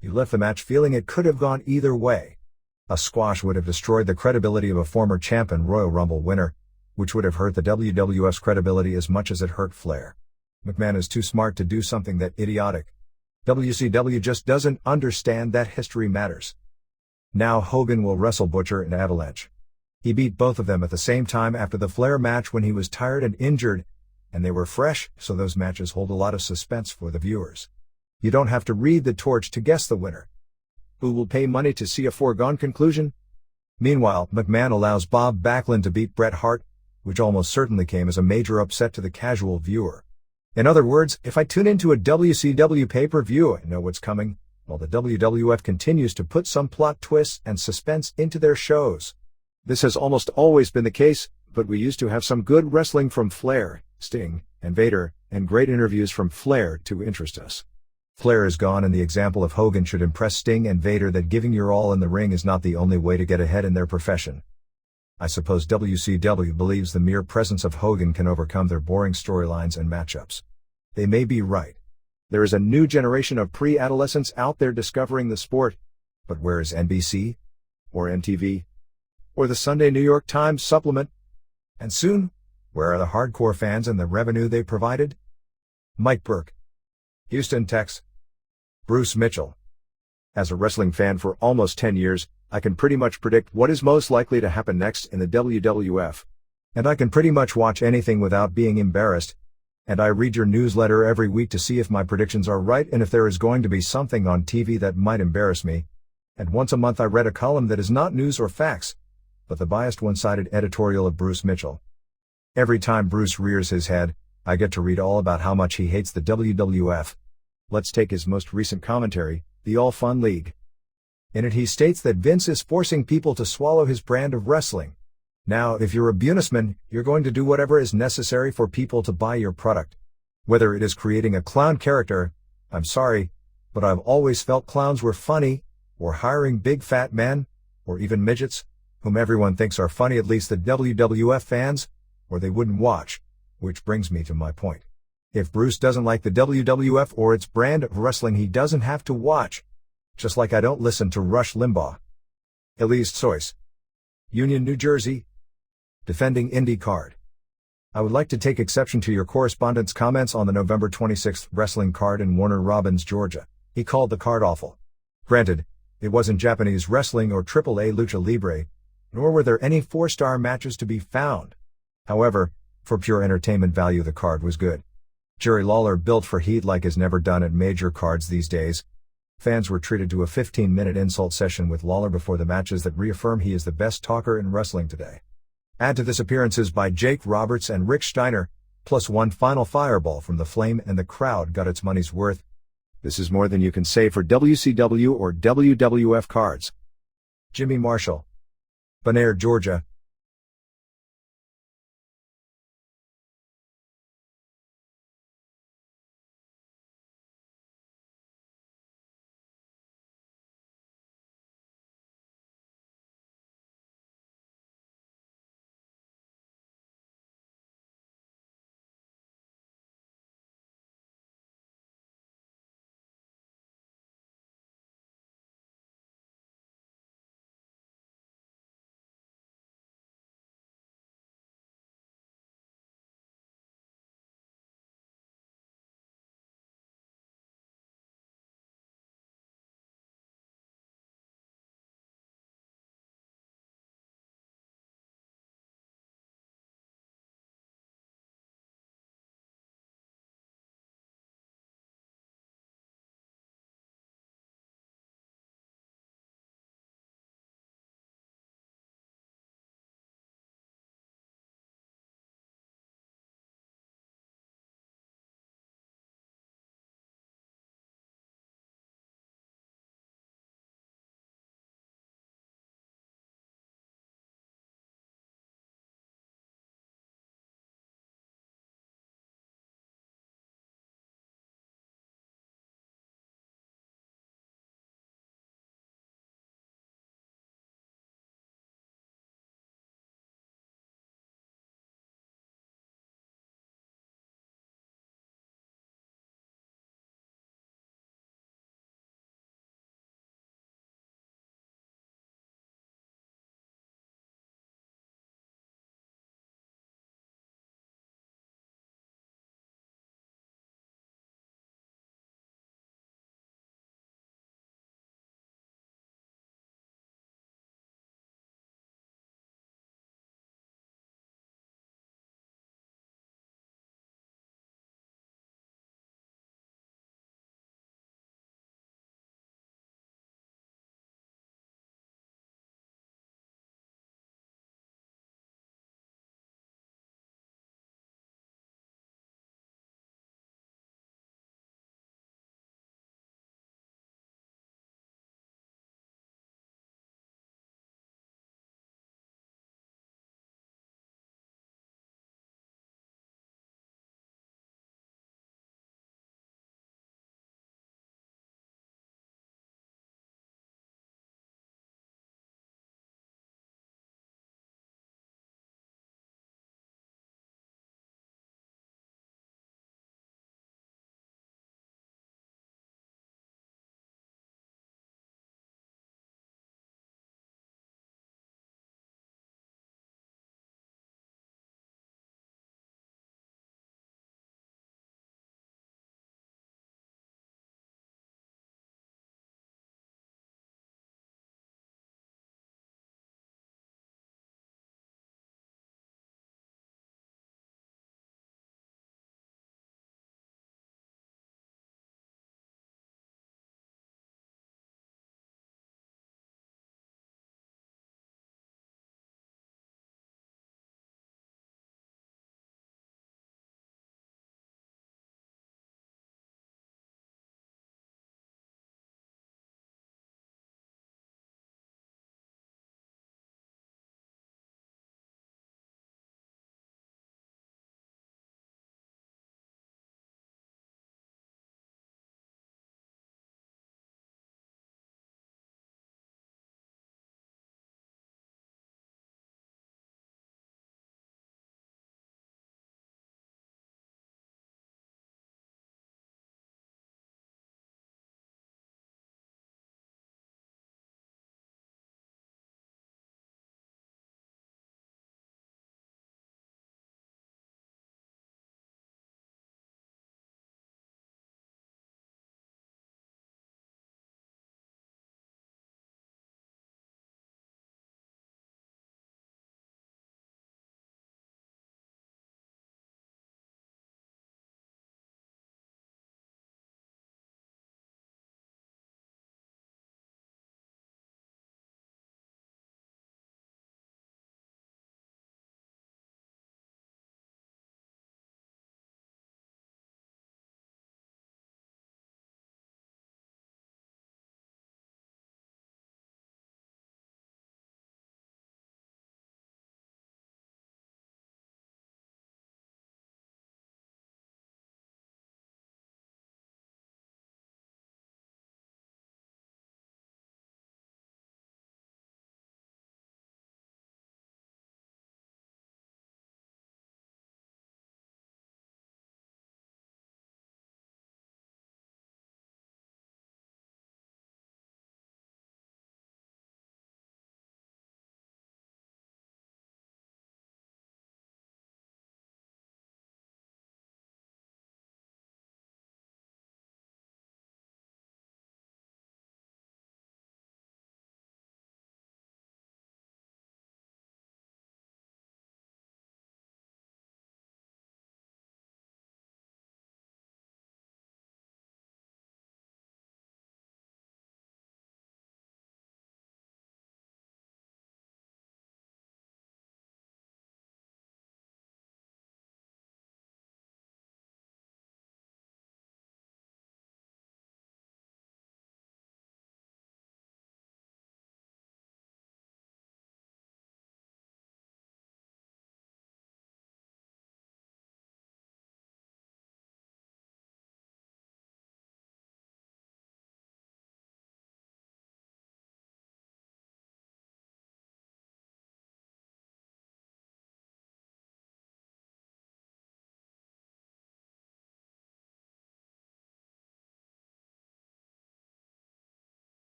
You left the match feeling it could have gone either way. A squash would have destroyed the credibility of a former champ and Royal Rumble winner, which would have hurt the WWF's credibility as much as it hurt Flair. McMahon is too smart to do something that idiotic. WCW just doesn't understand that history matters. Now Hogan will wrestle Butcher and Avalanche. He beat both of them at the same time after the Flair match when he was tired and injured, and they were fresh, so those matches hold a lot of suspense for the viewers. You don't have to read the torch to guess the winner. Who will pay money to see a foregone conclusion? Meanwhile, McMahon allows Bob Backlund to beat Bret Hart, which almost certainly came as a major upset to the casual viewer. In other words, if I tune into a WCW pay-per-view, I know what's coming, while the WWF continues to put some plot twists and suspense into their shows. This has almost always been the case, but we used to have some good wrestling from Flair, Sting, and Vader, and great interviews from Flair to interest us. Flair is gone, and the example of Hogan should impress Sting and Vader that giving your all in the ring is not the only way to get ahead in their profession. I suppose WCW believes the mere presence of Hogan can overcome their boring storylines and matchups. They may be right. There is a new generation of pre-adolescents out there discovering the sport. But where is NBC? Or MTV? Or the Sunday New York Times supplement? And soon, where are the hardcore fans and the revenue they provided? Mike Burke, Houston, Tex. Bruce Mitchell. As a wrestling fan for almost 10 years, I can pretty much predict what is most likely to happen next in the WWF. And I can pretty much watch anything without being embarrassed. And I read your newsletter every week to see if my predictions are right and if there is going to be something on TV that might embarrass me. And once a month I read a column that is not news or facts, but the biased one-sided editorial of Bruce Mitchell. Every time Bruce rears his head, I get to read all about how much he hates the WWF. Let's take his most recent commentary, the All Fun League. In it he states that Vince is forcing people to swallow his brand of wrestling. Now, if you're a businessman, you're going to do whatever is necessary for people to buy your product. Whether it is creating a clown character, I'm sorry, but I've always felt clowns were funny, or hiring big fat men, or even midgets, whom everyone thinks are funny, at least the WWF fans, or they wouldn't watch, which brings me to my point. If Bruce doesn't like the WWF or its brand of wrestling, he doesn't have to watch. Just like I don't listen to Rush Limbaugh. Elise Sois. Union, New Jersey. Defending Indie card. I would like to take exception to your correspondent's comments on the November 26th wrestling card in Warner Robins, Georgia. He called the card awful. Granted, it wasn't Japanese wrestling or AAA Lucha Libre, nor were there any 4-star matches to be found. However, for pure entertainment value, the card was good. Jerry Lawler built for heat like is never done at major cards these days. Fans were treated to a 15-minute insult session with Lawler before the matches that reaffirm he is the best talker in wrestling today. Add to this appearances by Jake Roberts and Rick Steiner, plus one final fireball from the Flame, and the crowd got its money's worth. This is more than you can say for WCW or WWF cards. Jimmy Marshall. Bonaire, Georgia.